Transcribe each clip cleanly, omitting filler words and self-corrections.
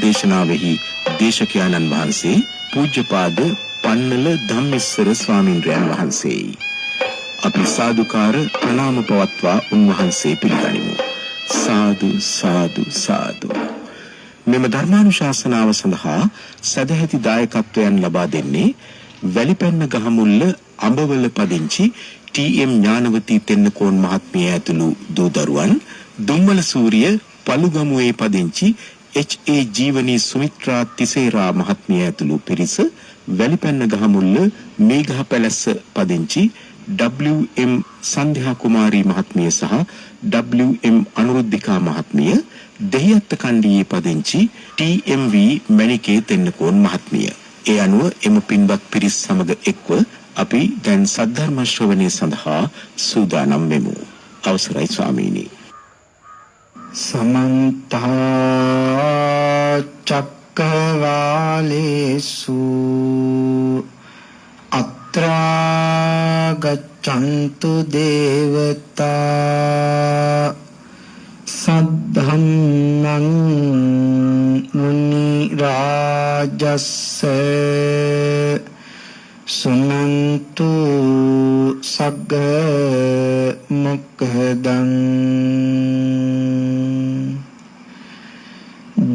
දේශනාවෙහි දේශකයන්න් වහන්සේ පූජ්‍යපාද පන්නල ධම්මස්සර ස්වාමීන්ද්‍රයන් වහන්සේයි. අපි සාදුකාර ප්‍රණාම පවත්වා උන්වහන්සේ පිළිගනිමු. සාදු සාදු සාදු. මෙම ධර්මානුශාසනාව සඳහා සදැහැති දායකත්වයන් ලබා දෙන්නේ වැලිපැන්න ගහමුල්ල අඹවල පදිංචි ටී.එම්. ඥානවතී තෙන්නකෝන් මහත්මිය ඇතුළු දූ දරුවන්, දුම්මල සූරිය පළුගමුවේ පදිංචි H.A. ජීවනී සුමිත්‍රා තිසේරා මහත්මිය ඇතුළු පිරිස, වැලිපැන්න ගහමුල්ල මේඝ පැලැස්ස පදිංචි W.M. සන්ධ්‍යා කුමාරී මහත්මිය සහ W.M. අනුරුද්ධිකා මහත්මිය, දෙහිඅත්ත කණ්ඩියේ පදිංචි T.M.V. මණිකේ තෙන්නකෝන් මහත්මිය. ඒ අනුව එම පින්වත් පිරිස් සමග එක්ව අපි දැන් සද්ධර්ම ශ්‍රවණය සඳහා සූදානම් වෙමු. අවසරයි ස්වාමීනි. समन्त चक्रवालेषु अत्रा गच्छन्तु देवता सद्धम्मं मुनि राजस्य सुनन्तु सग्ग मुक्दं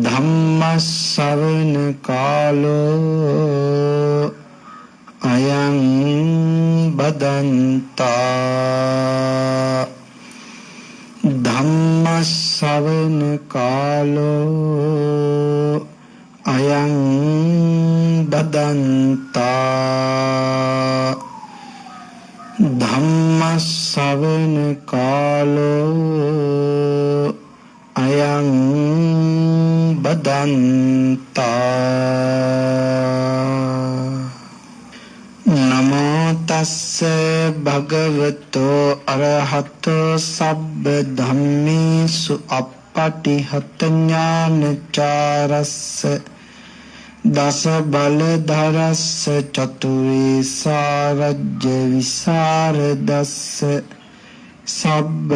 ධම්මස්සවන කාලෝ අයං බදන්තා ධම්මස්සවන කාලෝ අයං බදන්තා ධම්මස්සවන කාලෝ අයං බදන්තා. නමෝ තස්ස භගවතෝ අරහතෝ සබ්බ ධම්මේසු අප්පටිහත ඥානචාරස්ස දස බලධරස්ස චතුරේ සාරජ්‍ය විසරදස්ස සබ්බ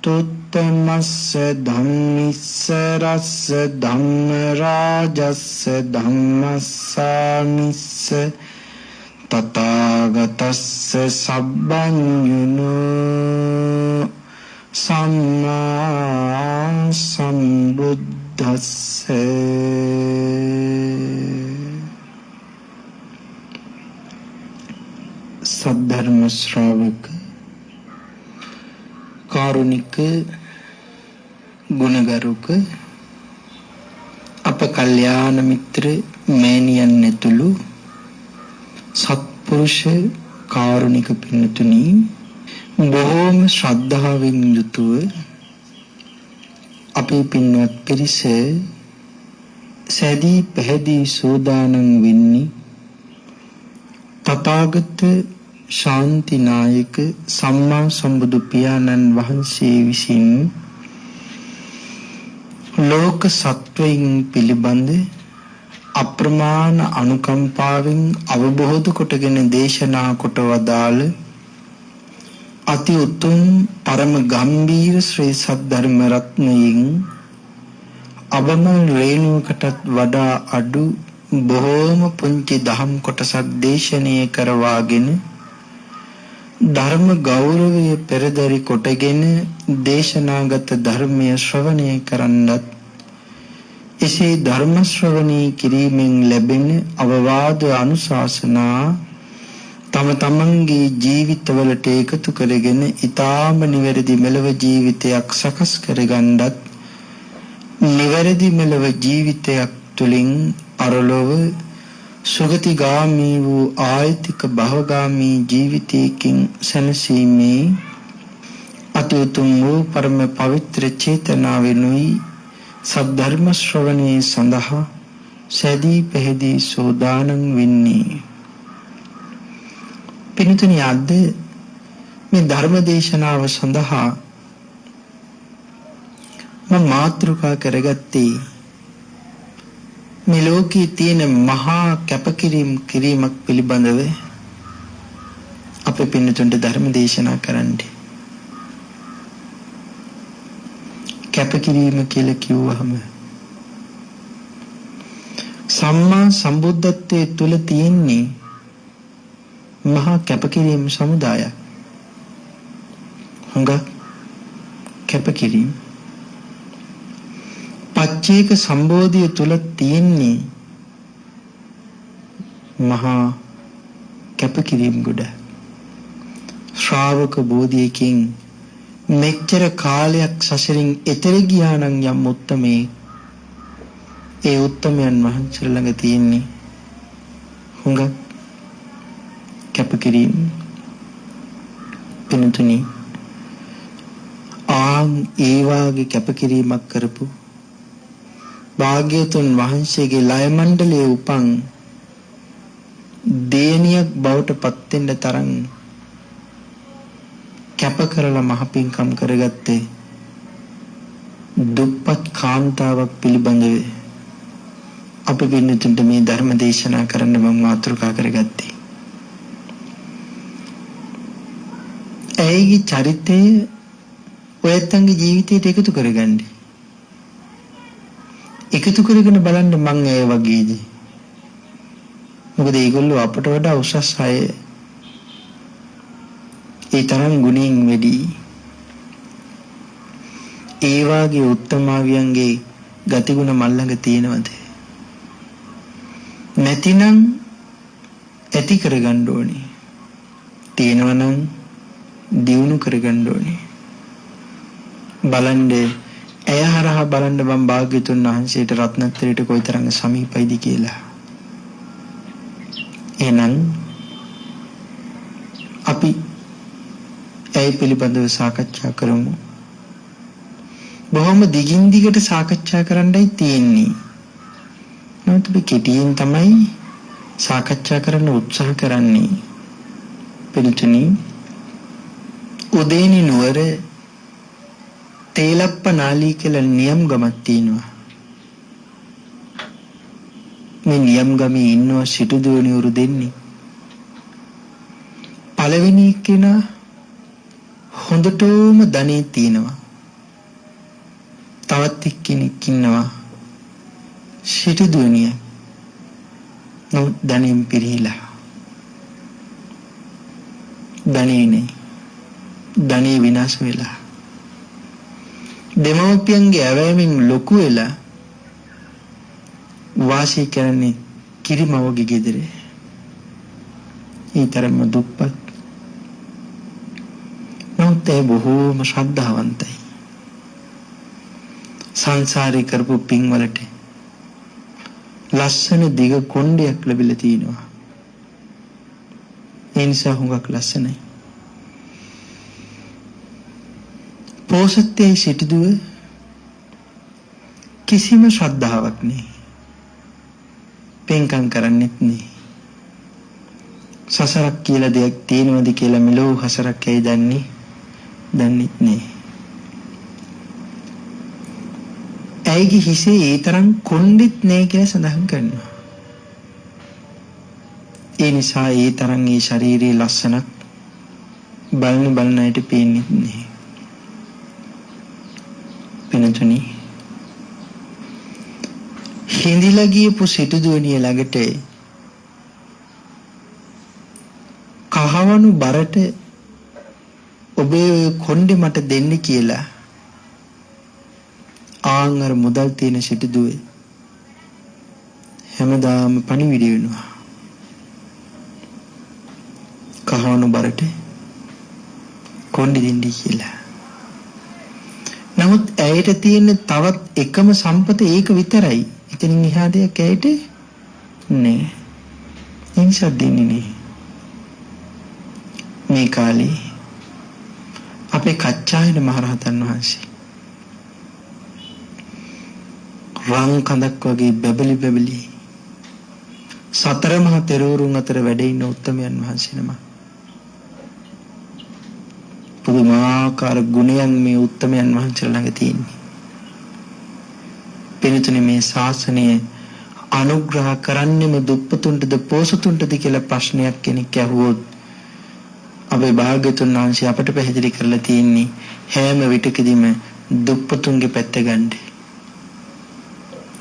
සත්තුත්තමස්ස ධම්මිස්ස රස්ස ධම්ම රාජස්ස ධම්මස්සාමිස්ස තථාගතස්ස සබ්බඤුනෝ සම්මා සම්බුද්දස්ස. සද්ධර්ම ශ්‍රාවක කාරුණික ගුණගරුක අප කල්යාණ මිත්‍ර මෑණියන් ඇතුළු සත්පුරුෂ කාරුණික පින්තුනි, බොහෝම ශ්‍රද්ධාවෙන් යුතුව අපේ පින්වත් පිරිස සැදී පැහැදී සෝදානම් වෙන්නේ තථාගත ශාන්තිනායක සම්මා සම්බුදු පියාණන් වහන්සේ විසින් ලෝක සත්වයින් පිළිබඳ අප්‍රමාණ අනුකම්පාවෙන් අවබෝධ කොටගෙන දේශනා කොට වදාළ අති උතුම් පරම ගම්බීර ශ්‍රී සද්ධර්ම රත්නයෙන් අබමල් රේණුවකටත් වඩා අඩු බොහෝම පුංචි දහම් කොටසක් දේශනය කරවාගෙන ධර්ම ගෞරවය පෙරදරි කොටගෙන දේශනාගත ධර්මය ශ්‍රවණය කරන්නත්, එසේ ධර්ම ශ්‍රවණය කිරීමෙන් ලැබෙන අවවාද අනුශාසනා තම තමන්ගේ ජීවිතවලට එකතු කරගෙන ඊටාම නිවැරදි මෙලව ජීවිතයක් සකස් කරගන්නත්, නිවැරදි මෙලව ජීවිතයක් තුළින් පරලොව සුගතිගාමී වූ ආයතික භවගාමී ජීවිතයකින් සැනසීමේ අති උතුම් වූ පරම පවිත්‍ර චේතනාවෙනුයි සද්ධර්ම ශ්‍රවණයේ සඳහා සැදී පැහැදී සෝදානම් වෙන්නේ. පින්තුනි, අද මේ ධර්ම දේශනාව සඳහා මම මාතෘකා කරගත්තේ මේ ලෝකයේ තියෙන මහා කැපකිරීමක් පිළිබඳව අපේ පින්නතුන්ට ධර්ම දේශනා කරන්නේ. කැපකිරීම කියලා කිව්වහම සම්මා සම්බුද්ධත්වයේ තුල තියෙන්නේ මහා කැපකිරීම සමුදායක්. හුඟ කැපකිරීම. පච්චේක සම්බෝධිය තුල තියෙන්නේ මහා කැපකිරීම ගොඩ. ශ්‍රාවක බෝධියකින් මෙච්චර කාලයක් සසරින් එතෙර ගියා නම් යම් උත්තමේ ඒ උත්තමයන් වහන්සේ ළඟ තියෙන්නේ හුඟ කැපකිරීම. පින්තුනි ඒ වාගේ කැපකිරීමක් කරපු භාග්‍යතුන් වහන්සේගේ ලය මණ්ඩලයේ උපන් දේනියක් බවට පත් වෙන්න තරම් කැප කරලා මහ පිංකම් කරගත්තේ දුප්පත් කාන්තාවක් පිළිබඳව අපි පින්නතුන්ට මේ ධර්ම දේශනා කරන්න මම මාතෘකා කරගත්තේ. ඇයිගේ චරිතය ඔයත්න්ගේ ජීවිතයට එකතු කරගන්න. එකතු කරගෙන බලන්න මං ඒ වගේද. මොකද ඒගොල්ලෝ අපට වඩා උසස් අය. ඒ තරම් ගුණයෙන් වැඩි. ඒ වාගේ උත්තමාවියන්ගේ ගතිගුණ මල්ලඟ තියෙනවද? නැතිනම් ඇති කරගන්න ඕනේ. තියෙනවනම් දියුණු කරගන්න ඕනේ. බලන්න ඇය හරහා බලන්න මම භාග්‍යතුන් වහන්සේට රත්නත්‍රයට කොයිතරම් සමීපයිද කියලා. එහෙනම් අපි ඒ පිළිබඳව සාකච්ඡා කරමු. බොහොම දිගින් දිගට සාකච්ඡා කරන්නයි තියෙන්නේ. නමුත් අපි කෙටියෙන් තමයි සාකච්ඡා කරන්න උත්සාහ කරන්නේ. පිළිතුරු උදේනි නුවර තේලප්ප නාලී කියලා නියම් ගමක් තියෙනවා. මේ නියම් ගමේ ඉන්නවා සිටු දුවණිවරු දෙන්නේ. පළවෙනි කෙනා හොඳටම ධනෙ තියෙනවා. තවත් එක්කෙනෙක් ඉන්නවා සිටු දුවණිය. නමුත් ධනෙන් පිරීලා. ධනෙ ධනෙ විනාශ වෙලා. දෙමව්පියන්ගේ ඇවෑමෙන් ලොකු වෙලා වාසය කරන්නේ කිරිමවගේ ගෙදර. ඒ තරම්ම දුප්පත්. නමුත් ඒ බොහෝම ශ්‍රද්ධාවන්තයි. සංසාරේ කරපු පින් වලට ලස්සන දිග කොණ්ඩයක් ලැබිලා තිනවා. ඒ නිසා හුඟක් ලස්සනයි. පෝසත්තේ සිටුදුව කිසිම ශ්‍රද්ධාවක් නැහැ. පින්කම් කරන්නෙත් නැහැ. සසරක් කියලා දෙයක් තියෙනවද කියලා මෙලෝ හසරක් ඇයි දන්නෙත් නැහැ. ඇයිගේ හිසේ ඒ තරම් කොණ්ඩෙත් නැහැ කියලා සඳහන් කරනවා. ඒ නිසා ඒ තරම් ඒ ශාරීරික ලස්සනක් බලන අයට පේන්නේ නැහැ. පිනතුනි හිඳිලා ගියපු සිටුදුවණිය ළඟට කහවණු බරට ඔබේ කොණ්ඩේ මට දෙන්න කියලා ආංගර මුදල් තියෙන සිටුදුවේ හැමදාම පණිවිඩ වෙනවා. කහවණු බරට කොණ්ඩේ දෙන්න කියලා. නමුත් ඇයට තියෙන තවත් එකම සම්පත ඒක විතරයි. ඉතින් එහා දෙයක් ඇයට නෑ. ඉන්සර් දෙන්නේ නෑ. මේ කාලේ අපේ කච්චායන මහරහතන් වහන්සේ රන් කඳක් වගේ බබලි සතර මහා තෙරවරුන් අතර වැඩ ඉන්න උත්තමයන් වහන්සේ නම. පුදුමාකාර ගුණයන් මේ උත්තමයන් වහන්සේ ළඟ තියෙන්නේ. පින්තුනේ මේ ශාසනය අනුග්‍රහ කරන්නෙම දුප්පතුන්ටද පොසතුන්ටද කියලා ප්‍රශ්නයක් කෙනෙක් අහුවොත් අපේ භාග්‍යතුන් වහන්සේ අපට පැහැදිලි කරලා තියෙන්නේ හැම විටකදීම දුප්පතුන්ගේ පැත්ත ගන්න.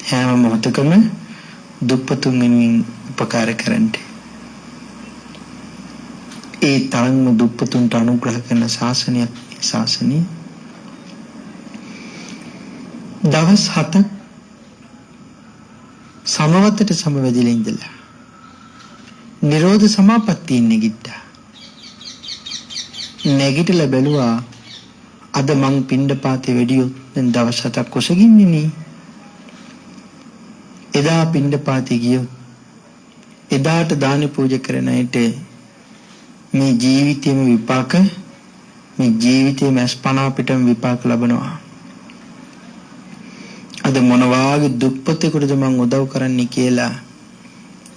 හැම මොහොතකම දුප්පතුන් වෙනුවෙන් උපකාර කරන්න. ඒ තරම්ම දුප්පතුන්ට අනුග්‍රහ කරන ශාසනයක් ශාසනය. දවස් 7ක් සමවතට සමවැදිලා ඉඳලා නිරෝධ සමාපත්තියෙන් නැගිට්ටා. නැගිටලා බැලුවා අද මං පිණ්ඩපාතේ වැඩියොත් දැන් දවස් 7ක් කොසගින්නේ නේ. එදා පිණ්ඩපාතේ ගියොත් එදාට දාන පූජා කරන අයට මේ ජීවිතේම විපාක මේ ජීවිතේම අස්පනා පිටම විපාක ලබනවා. අද මොන වාගේ දුප්පතෙකුටද මං උදව් කරන්නේ කියලා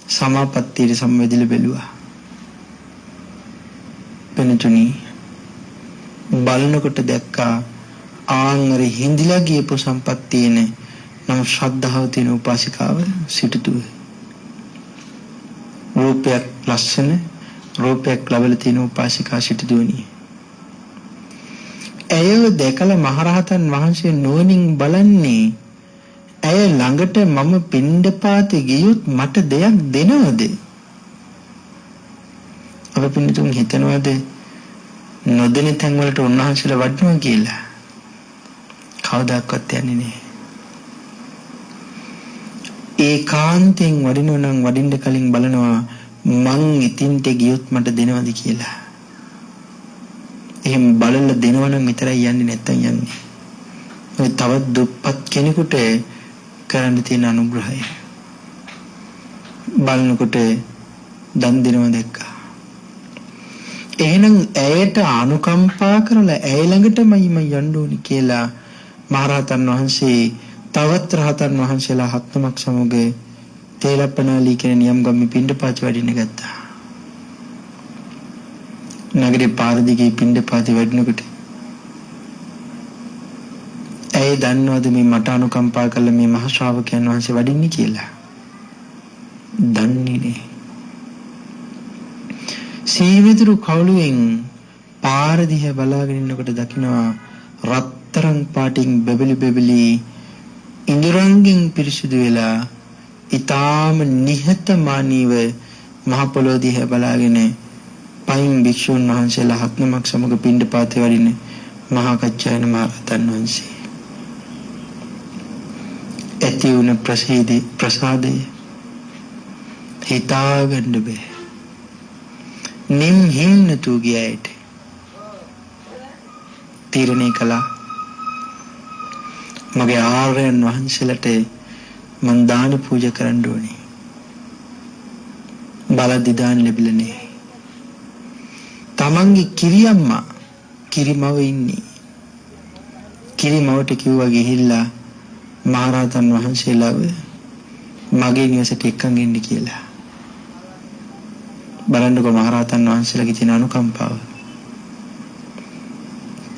සමාපත්තියට සම්වැදිලා බැලුවා. වෙනතුනි බලනකොට දැක්කා ආන්ගර හිඳිලා ගියපු සම්පත්තියන නම් ශ්‍රද්ධාව තියෙන උපාසිකාව සිටුතුව. රූපයක් ලස්සන රූපයක් ලැබලා තියෙන උපාසිකා සිටුදුවනි. ඇයව දැකලා මහරහතන් වහන්සේ නුවණින් බලන්නේ ඇය ළඟට මම පිණ්ඩපාතේ ගියොත් මට දෙයක් දෙනවද? අප පින්නතුන් හිතනවාද නොදෙන තැන් වලට උන්වහන්සේලා වඩනවා කියලා? කවදාවත් යන්නේ නැහැ. ඒකාන්තයෙන් වඩිනවා නම් වඩින්න කලින් බලනවා මං ඉතින්ට ගියොත් මට දෙනවද කියලා. එහෙම බලලා දෙනවා නම් විතරයි යන්නේ නැත්තම් යන්නේ. ඔය තවත් දුප්පත් කෙනෙකුට කරන්න තියෙන අනුග්‍රහය බලනකොට දන් දෙනවා දැක්කා. එහෙනම් ඇයට අනුකම්පා කරලා ඇය ළඟටමයි මම යන්න ඕනි කියලා මහරහතන් වහන්සේ තවත් රහතන් වහන්සේලා 7 නමක් සමග තේලප්පනාලී කියන නියම් ගම්මේ පිණ්ඩපාත වඩින්න ගත්තා. නගරේ පාර දිගේ පිණ්ඩපාත වඩිනකොට ඇය දන්නවද මේ මට අනුකම්පා කළ මේ මහ ශ්‍රාවකයන් වහන්සේ වඩින්නේ කියලා? දන්නේ නෑ. සීවිදුරු කවුළුවෙන් පාර දිහා බලාගෙන ඉන්නකොට දකින්නවා රත්තරන් පාටින් බෙබලි ඉඳුරංගෙන් පිරිසිදු වෙලා ඊටාම නිහතමානීව මහ පොළොව දිහා බලාගෙන පයින් භික්ෂුන් වහන්සේලා 7 නමක් සමග පිණ්ඩපාතේ වඩින මහා කච්චායන මහරහතන් වහන්සේ. ඇති වුණ ප්‍රසාදේ හිතාගන්න බෑ. නිම් හින්නතු ගියට තීරණය කළා මගේ ආර්යයන් වහන්සේලාට මන් දාන පූජා කරන්න ඕනේ. බලද්දි දාන ලැබිලා නැහැ. තමන්ගේ කිරියම්මා කිරිමව ඉන්නේ. කිරිමවට කිව්වා ගිහිල්ලා මහරහතන් වහන්සේලාව මගේ නිවසට එක්කන් එන්න කියලා. බලන්නකො මහරහතන් වහන්සේලාගේ තියෙන අනුකම්පාව.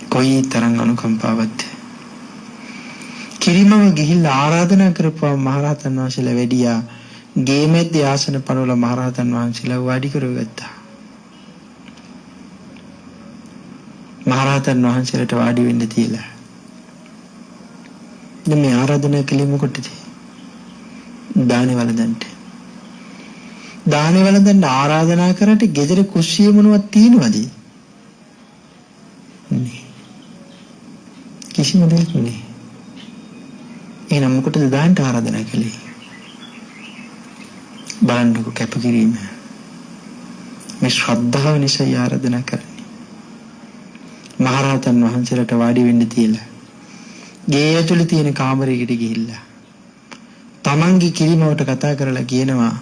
කොයි තරම් අනුකම්පාවක්ද? කිරිමව ගිහිල්ලා ආරාධනා කරපුවා මහරහතන් වහන්සේලා වැඩියා ගේ මැද්දේ ආසන පනවල මහරහතන් වහන්සේලා වාඩි කරගත්තා. මහරහතන් වහන්සේලාට වාඩි වෙන්න තියලා දැන් මේ ආරාධනා කළේ මොකටද? දානේ වළඳන්න. දානේ වළඳන්න ආරාධනා කරාට ගෙදර කුස්සිය මොනවද තියෙනවද? නෑ. කිසිම දෙයක් නෑ. එහෙනම් මොකටද දාන්නට ආරාධනා කළේ? බලන්නකො කැපකිරීම. මේ ශ්‍රද්ධාව නිසා ආරාධනා කරන්නේ. මහරහතන් වහන්සේලාට වාඩි වෙන්න තියලා ගේ ඇතුලේ තියෙන කාමරයකට ගිහිල්ලා තමන්ගේ කිරිමවට කතා කරලා කියනවා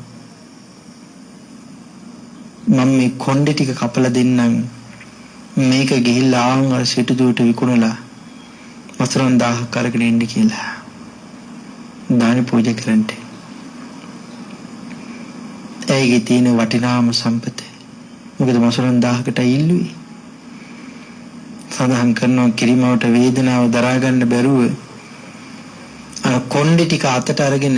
මම මේ කොණ්ඩේ ටික කපලා දෙන්නම් මේක ගිහිල්ලා ආන් අර සිටුදුවට විකුණලා වතුරන් 1000ක් අරගෙන එන්න කියලා. දාන පූජා කරන්න. ඒකේ තියෙන වටිනාම සම්පත. මොකද වතුරන් 1000කට ඉල්ලුවේ. සඳහන් කරනවා කිරිමවට වේදනාව දරා ගන්න බැරුව අර කොණ්ඩේ ටික අතට අරගෙන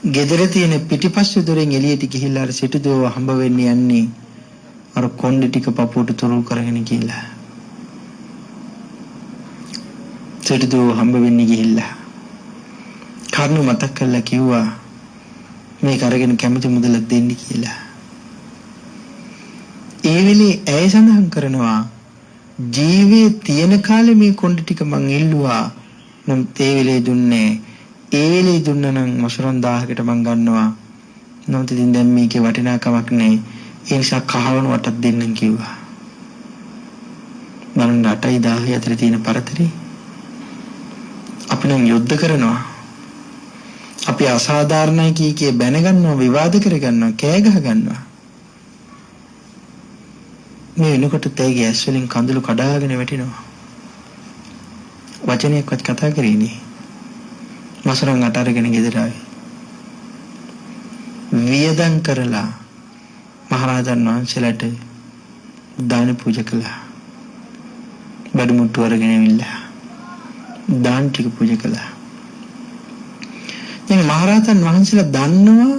ගෙදර තියෙන පිටිපස්සේ දොරෙන් එළියට ගිහිල්ලා අර සිටුදුව හම්බ වෙන්න යන්නේ අර කොණ්ඩේ ටික පපුවට තුරු කරගෙන කියලා. සිටුදුව හම්බ වෙන්න ගිහිල්ලා කරුණු මතක් කරලා කිව්වා මේක අරගෙන කැමති මුදලක් දෙන්න කියලා. ඒ වෙලේ ඇය සඳහන් කරනවා ජීවේ තියෙන කාලේ මේ කොණ්ඩ ටික මං ඉල්ලුවා. නම් ඒ වෙලේ දුන්නේ. ඒ වෙලේ දුන්න නම් මසුරන් 1000කට මං ගන්නවා. නම් ඉතින් දැන් මේකේ වටිනාකමක් නැහැ. ඒ නිසා කහවණු වටක් දෙන්නම් කිව්වා. මම 8යි 10යි අතර තියෙන පරතරේ අපි නම් යුද්ධ කරනවා. අපි අසාධාරණයි කී බැන ගන්නවා, විවාද කර ගන්නවා, කෑ ගහ ගන්නවා. මේ වෙනකොට තේගේ ඇස් වලින් කඳුළු කඩාගෙන වැටෙනවා. වචනයක්වත් කතා කරේ නෑ. මසරන් අට අරගෙන ගෙදර ආවේ. වියදම් කරලා මහරහතන් වහන්සේලාට දාන පූජා කළා. බඩු මුට්ටු අරගෙන ඇවිල්ලා දාන ටික පූජා කළා. දැන් මහරහතන් වහන්සේලා දන්නවා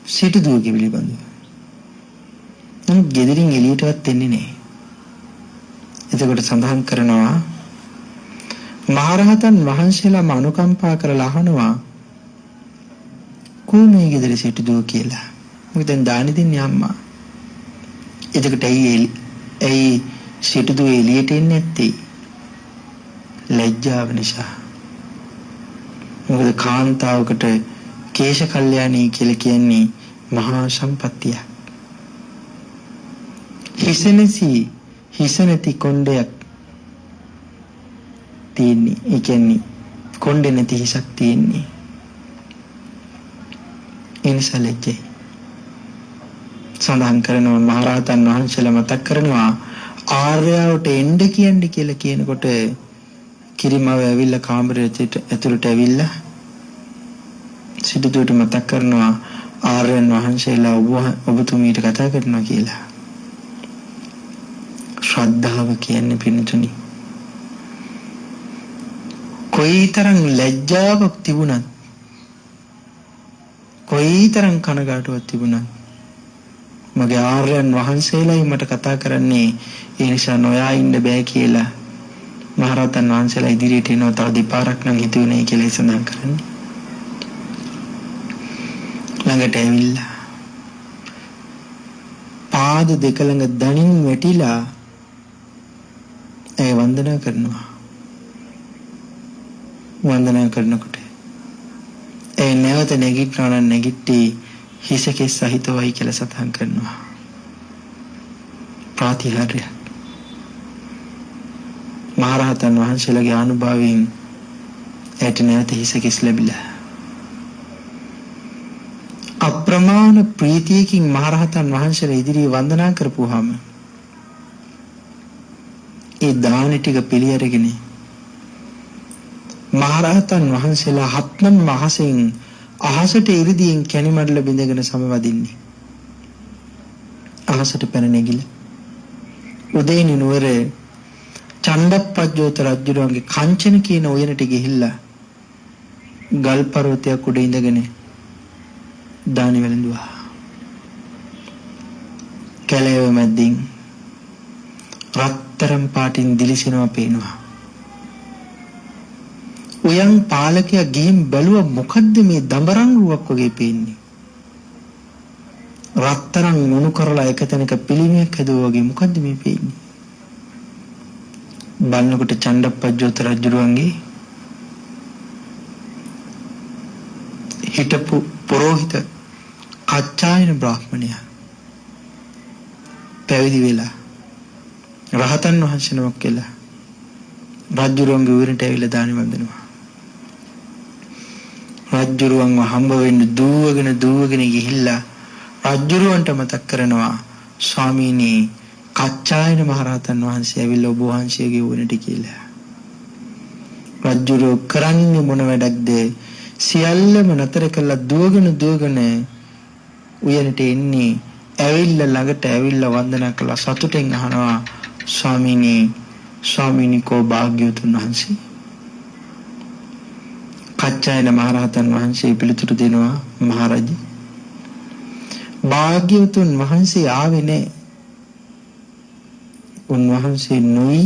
සිටු දුවගේ පිළිබඳව. නමුත් ගෙදරින් එළියටවත් එන්නේ නැහැ. එතකොට සඳහන් කරනවා මහරහතන් වහන්සේලාම අනුකම්පා කරලා අහනවා කොහොමද ගෙදර සිටු දුව කියලා. මොකද දැන් දානි දෙන්නේ අම්මා. එතකොට ඇයි සිටු දුව එළියට එන්නේ නැත්තේ? ලැජ්ජාව නිසා. මොකද කාන්තාවකට කේශ කල්යාණී කියලා කියන්නේ මහා සම්පත්තිය. හිසනති කොණ්ඩයක් තියෙන්නේ. ඒ කියන්නේ කොණ්ඩේ නැති හිසක් තියෙන්නේ. ඒ නිසා ලැජ්ජයි. සඳහන් කරනවා මහරහතන් වහන්සේලා මතක් කරනවා ආර්යාවට එන්න කියන්නේ කියලා කියනකොට කිරිමව ඇවිල්ලා කාමරයට ඇතුළට ඇවිල්ලා සිටුදුවට මතක් කරනවා ආර්යයන් වහන්සේලා ඔබතුමීට කතා කරනවා කියලා. ශ්‍රද්ධාව කියන්නේ පින්තුනි කොයිතරම් ලැජ්ජාවක් තිබුණත් කොයිතරම් කනගාටුවක් තිබුණත් මගේ ආර්යයන් වහන්සේලායි මට කතා කරන්නේ ඒ නිසා නොයා ඉන්න බෑ කියලා මහරහතන් වහන්සේලා ඉදිරියට එනවා. තව දෙපාරක් නම් හිතුවේ නැහැ කියලා සඳහන් කරන්නේ. ළඟට ඇවිල්ලා පාද දෙක ළඟ දණින් වැටිලා ඒ වන්දනා කරනවා. වන්දනා කරනකොට ඒ නැවත නැගිටිනවා. නැගිටි හිසකෙස් සහිතවයි කියලා සඳහන් කරනවා. ප්‍රාතිහාර්ය මහරහතන් වහන්සේලාගේ අනුභවයෙන් ඇට නැවත හිසකෙස් ලැබිලා අප්‍රමාණ ප්‍රීතියකින් මහරහතන් වහන්සේලා ඉදිරියේ වන්දනා කරපුවාම ඒ දාන ටික පිළි අරගෙන මහරහතන් වහන්සේලා හත්නම් මහසෙන් අහසට ඉරිදීන් කැණිමඩල බිඳගෙන සමවදින්නේ. අහසට පැන නැගිලා උදේනි නුවර චණ්ඩප්පජ්ජෝත රජුගේ කංචන කියන ඔයනට ගිහිල්ලා ගල් පර්වතයක් උඩ ඉඳගෙන දානි වැළඳුවා. කැලේව මැදින් රත්තරන් පාටින් දිලිසෙනවා පේනවා. උයන් පාලකයා ගිහින් බැලුවා මොකද්ද මේ දඹරංගුවක් වගේ පේන්නේ. රත්තරන් මොණු කරලා එක තැනක පිළිමයක් හදුවා වගේ මොකද්ද මේ පේන්නේ. බලනකොට චණ්ඩප්පජ්ජෝත රජුගේ හිටපු පුරෝහිත කච්චායන බ්‍රාහ්මණයා පැවිදි වෙලා රහතන් වහන්සේ නමක් කියලා රජුරුවන්ගේ උයනට ඇවිල්ලා දානි වන්දනවා. රජුරුවන්ව හම්බ වෙන්න දුවගෙන ගිහිල්ලා රජුරුවන්ට මතක් කරනවා ස්වාමීනි කච්චායන මහරහතන් වහන්සේ ඇවිල්ලා ඔබ වහන්සේගේ උයනට කියලා. රජුරුව කරන්නේ මොන වැඩක්ද? සියල්ලම නතර කළා දුවගෙන උයනට එන්නේ. ඇවිල්ලා ළඟට ඇවිල්ලා වන්දනා කළා. සතුටෙන් අහනවා ස්වාමීනි කෝ භාග්‍යවතුන් වහන්සේ. කච්චායන මහරහතන් වහන්සේ පිළිතුරු දෙනවා මහරජා භාග්‍යවතුන් වහන්සේ ආවේ නැහැ. උන්වහන්සේ නොයි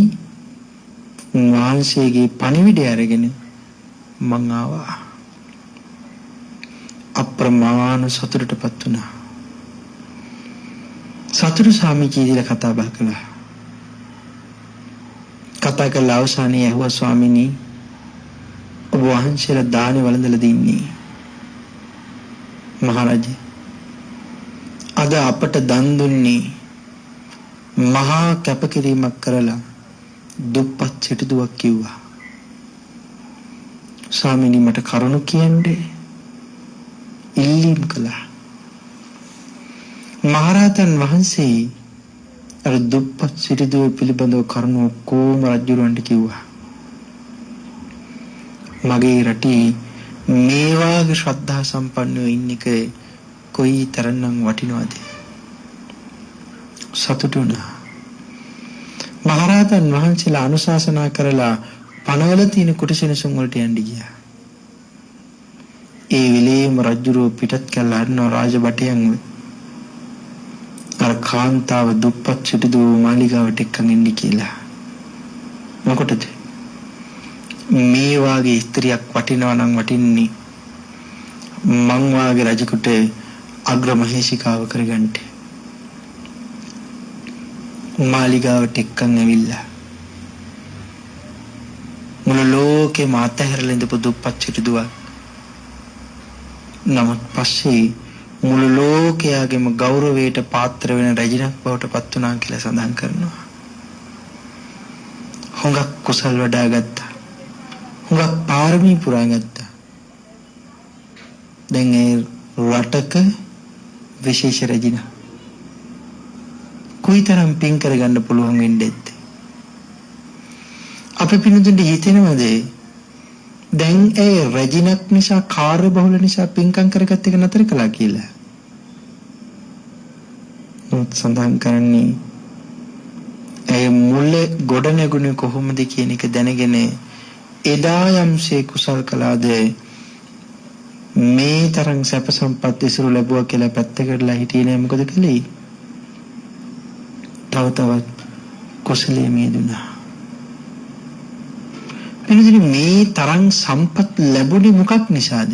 උන්වහන්සේගේ පණිවිඩය අරගෙන මං ආවා. අප්‍රමාණ සතුටටපත් වුණා. සතුටු ස්වාමීජී ඉදිරිය කතා බහ කළා. කතා කළා අවසානයේ ඇහුවා ස්වාමීනි ඔබ වහන්සේලා දානි වළඳලා දින්නේ. මහරජා අද අපට දන් දුන්නේ මහා කැපකිරීමක් කරලා දුප්පත් සිටුදුවක් කිව්වා. ස්වාමීනි මට කරුණු කියන්නේ ඉල්ලීම් කළා. මහරහතන් වහන්සේ අර දුප්පත් සිටුදුව පිළිබඳව කරුණු කොහොම රජුරවන්ට කිව්වා. මගේ රටේ මේ වාගේ ශ්‍රද්ධා සම්පන්නව ඉන්න එක කොයි තරම්නම් වටිනවද? සතුටු වුණා. මහරහතන් වහන්සේලා අනුශාසනා කරලා පනවල තියෙන කුටිසෙනසුන් වලට යන්න ගියා. ඒ වෙලේම රජුරෝ පිටත් කළා අරනවා රාජබටයන් අර කාන්තාව දුප්පත් සිටුදුව මාලිගාවට එක්කන් එන්න කියලා. මොකටද? මේ වාගේ ස්ත්‍රියක් වටිනවා නම් වටින්නේ මං වාගේ රජෙකුට අග්‍රමහේෂිකාව කරගන්න. මාලිගාවට එක්කන් ඇවිල්ලා මුළු ලෝකෙම අතහැරලා ඉඳපු දුප්පත් සිටුදුවක්. නමුත් පස්සේ මුළු ලෝකයාගේම ගෞරවයට පාත්‍ර වෙන රජිනක් බවට පත් වුණා කියලා සඳහන් කරනවා. හුඟක් කුසල් වඩා ගත්තා. හුඟක් පාරමී පුරා ගත්තා. දැන් ඒ රටක විශේෂ රජින කොයිතරම් පින් කරගන්න පුළුවන් වෙන්නේද? අපි පිනුදුන්ට හිතෙනවද දැන් ඒ රජිනක් නිසා කාර්ය බහුල නිසා පින්කම් කරගත්ත එක නතර කළා කියලා? උත් සඳහන් කරන්නේ ඒ මුල ගොඩ නැගුණේ කොහොමද කියන එක දැනගෙන එදා යම්සේ කුසල් කළාද මේ තරම් සැප සම්පත් ඉසුරු ලැබුවා කියලා පැත්තකටලා හිටියේ නෑ. මොකද කළේ? තව තවත් කුසලයේ මිදුණා. එනිදි මේ තරම් සම්පත් ලැබුණේ මොකක් නිසාද?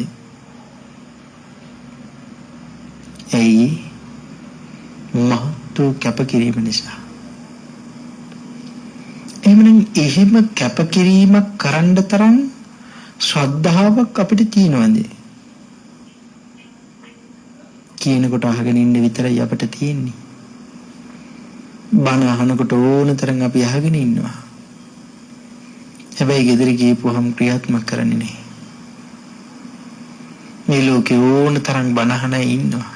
ඇයි? මහත් කැපකිරීම නිසා. එහෙම කැපකිරීමක් කරන්න තරම් ශ්‍රද්ධාවක් අපිට තියෙනවද? කියනකොට අහගෙන ඉන්න විතරයි අපිට තියෙන්නේ. බණ අහනකොට ඕන තරම් අපි අහගෙන ඉන්නවා. හැබැයි ගෙදර ගිහපුවහම ක්‍රියාත්මක කරන්නේ නැහැ. මේ ලෝකේ ඕන තරම් බණ අහන අය ඉන්නවා.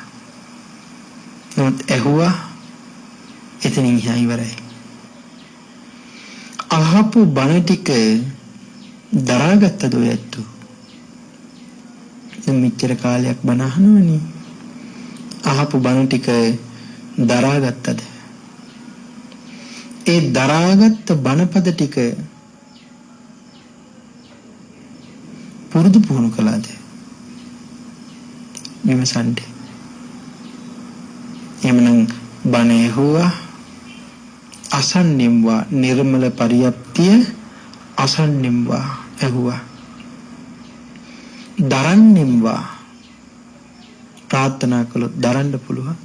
නමුත් ඇහුවා එතනින් ඉවරයි. අහපු බණ ටික දරාගත්තද ඔය ඇත්තෝ? දැන් මෙච්චර කාලයක් බණ අහනවනේ. අහපු බණ ටික දරාගත්තද? ඒ දරාගත්ත බණපද ටික පුරුදු පුහුණු කළාද? විමසන්න. එමනම් බණ ඇහුවා අසන්නෙම්වා නිර්මල පරියප්තිය අසන්නෙම්වා ඇහුවා. දරන්නෙම්වා ප්‍රාර්ථනා කළොත් දරන්න පුළුවන්.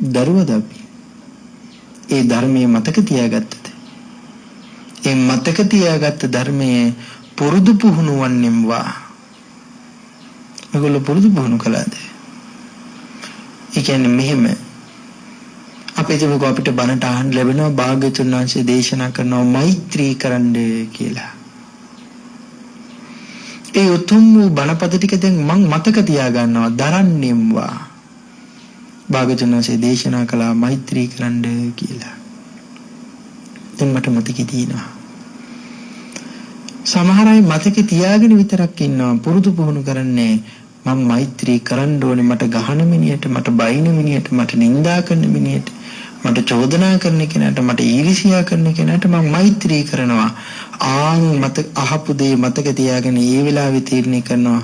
දරුවද අපි? ඒ ධර්මයේ මතක තියාගත්තද? ඒ මතක තියාගත්ත ධර්මයේ පුරුදු පුහුණු වන්නෙම්වා. මේගොල්ලෝ පුරුදු පුහුණු කළාද? ඒ කියන්නේ මෙහෙම අපේ තුමක අපිට බණට අහන්න ලැබෙනවා භාග්‍යතුන් වහන්සේ දේශනා කරනවා මෛත්‍රී කරන්න කියලා. ඒ උතුම් වූ බණපද ටික දැන් මං මතක තියා ගන්නවා දරන්නෙම්වා. භාග්‍යතුන් වහන්සේ දේශනා කළා මෛත්‍රී කරන්න කියලා. දැන් මට මතකේ තියෙනවා. සමහර අය මතකේ තියාගෙන විතරක් ඉන්නවා පුරුදු පුහුණු කරන්නේ මම මෛත්‍රී කරන්න ඕනේ මට ගහන මිනිහට මට බයින මිනිහට මට නිඳා කරන මිනිහට මට චෝදනා කරන කෙනාට මට ඊර්ෂ්‍යා කරන කෙනාට මම මෛත්‍රී කරනවා. මත අහපු දේ මතක තියාගෙන ඒ වෙලාවේ තීරණය කරනවා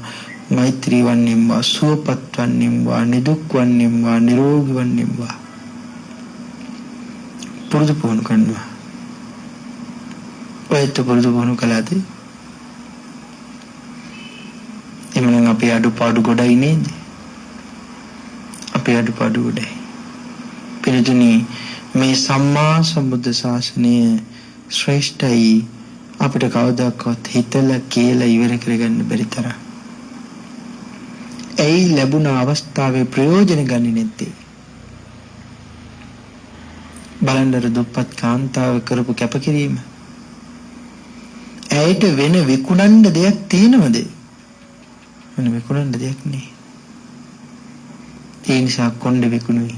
මෛත්‍රී වන්නෙම්වා සුවපත් වන්නෙම්වා නිදුක් වන්නෙම්වා නිරෝගී වන්නෙම්වා. පුරුදු පුහුණු කරනවා. ඔයත් පුරුදු පුහුණු කළාද? එමනම් අපේ අඩුපාඩු ගොඩයි නේද? අපේ අඩුපාඩු ගොඩයි. පිළිතුරු මේ සම්මා සම්බුද්ධ ශාසනය ශ්‍රේෂ්ඨයි අපිට කවදාකවත් හිතලා කියලා ඉවර කරගන්න බැරි තරම්. ඒ ලැබුණ අවස්ථාවේ ප්‍රයෝජන ගන්නේ නැත්තේ. බලන්නර දුප්පත් කාන්තාව කරපු කැපකිරීම. ඇයට වෙන විකුණන්න දෙයක් තියෙනවද? වෙන විකුණන්න දෙයක් නෑ. ඒ නිසා කොණ්ඩේ විකුණුයි.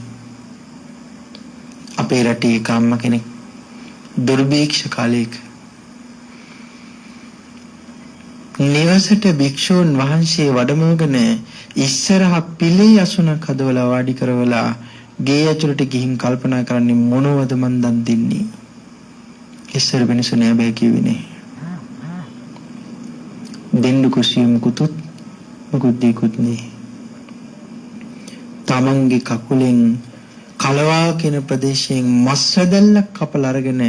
අපේ රටේ එක අම්ම කෙනෙක් දුර්භීක්ෂ කාලයක නිවසට භික්ෂූන් වහන්සේ වැඩමවගෙන ඉස්සරහ පිළේ අසුනක් හදවලා වාඩි කරවලා ගේ ඇතුළට ගිහින් කල්පනා කරන්නේ මොනවද මන් දන් දෙන්නේ. ඉස්සර වෙනස නෑ බෑ කිව්වේ නේ. දෙන්න කුසියම් කුතුත් මොකුත් දෙකුත් නේ. තමන්ගේ කකුලෙන් කලවා කියන ප්‍රදේශයෙන් මස්සදැල්ලක් කපලා අරගෙන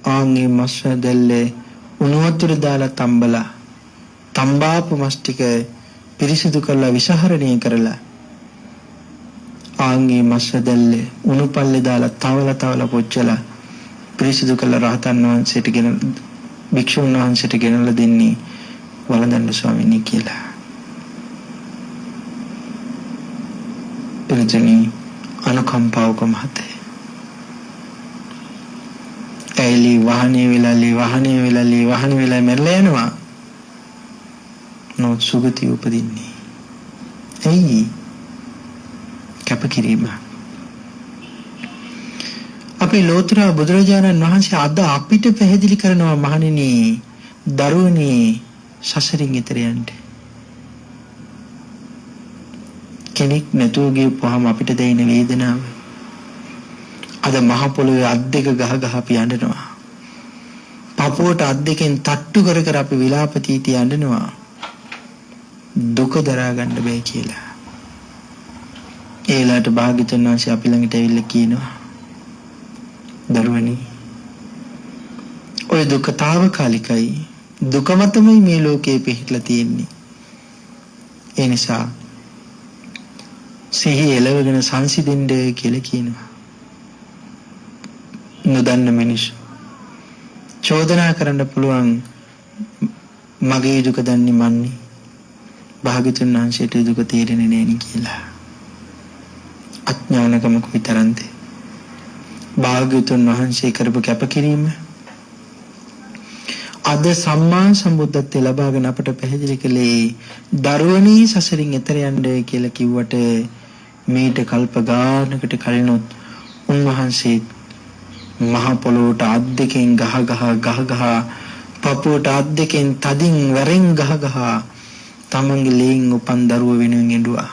ආන්ගේ මස්සදැල්ලේ උණු වතුර දාලා තම්බලා තම්බාපු මස් ටික පිරිසිදු කරලා විසහරණය කරලා ආන්ගේ මස්සදැල්ලේ උණු පල්ලේ දාලා තවලා පොච්චලා පිරිසිදු කරලා රහතන් වහන්සේට ගෙන භික්ෂුන් වහන්සේට ගෙනලා දෙන්නේ වළඳන්න ස්වාමීනි කියලා. එතනදී අනුකම්පාවක මහතේ ඇලි වාහනේ වෙලා මැරලා යනවා. නොත් සුගතිය උපදින්නේ. ඇයි? කැපකිරීම. අපේ ලෝතර බුදුරජාණන් වහන්සේ අද අපිට පැහැදිලි කරනවා මහණෙනි, දරුවනි සසරින් ඈතර යන්න. කෙනෙක් නැතුව ගියපුවාම අපිට දැනෙන වේදනාව. අද මහ පොළොවේ අත් දෙක ගහ අපි යඬනවා. පපුවට අත් දෙකෙන් තට්ටු කර අපි විලාපතීති යඬනවා. දුක දරා ගන්න බෑ කියලා. ඒලාට භාග්‍යතුන් වහන්සේ අපි ළඟට ඇවිල්ලා කියනවා, දරුවනි ඔය දුක తాවකාලිකයි. දුකම තමයි මේ ලෝකේ පිහිටලා තියෙන්නේ. ඒ නිසා සිහිය එළවගෙන සංසිඳෙන්න කියලා කියනවා. නොදන්න මිනිස්සු චෝදනා කරන්න පුළුවන් මගේ දුක දන්නේ මන්නේ. භාග්‍යතුන් වහන්සේට දුක තේරෙන්නේ නැහැ නේ කියලා. අඥානකම කොයිතරම්ද? භාග්‍යතුන් වහන්සේ කරපු කැපකිරීම අද සම්මා සම්බුද්ධත්වයට ලබාගෙන අපට පැහැදිලි කළේ දරුවනි සසරින් එතර යන්න කියලා කිව්වට මේට කල්ප ගානකට කලිනුත් උන්වහන්සේ මහ පොළොවට අත් දෙකෙන් ගහ පපුවට අත් දෙකෙන් තදින් වරෙන් ගහ තමන්ගේ ලේන් උපන් දරුව වෙනුවෙන් එඬුවා.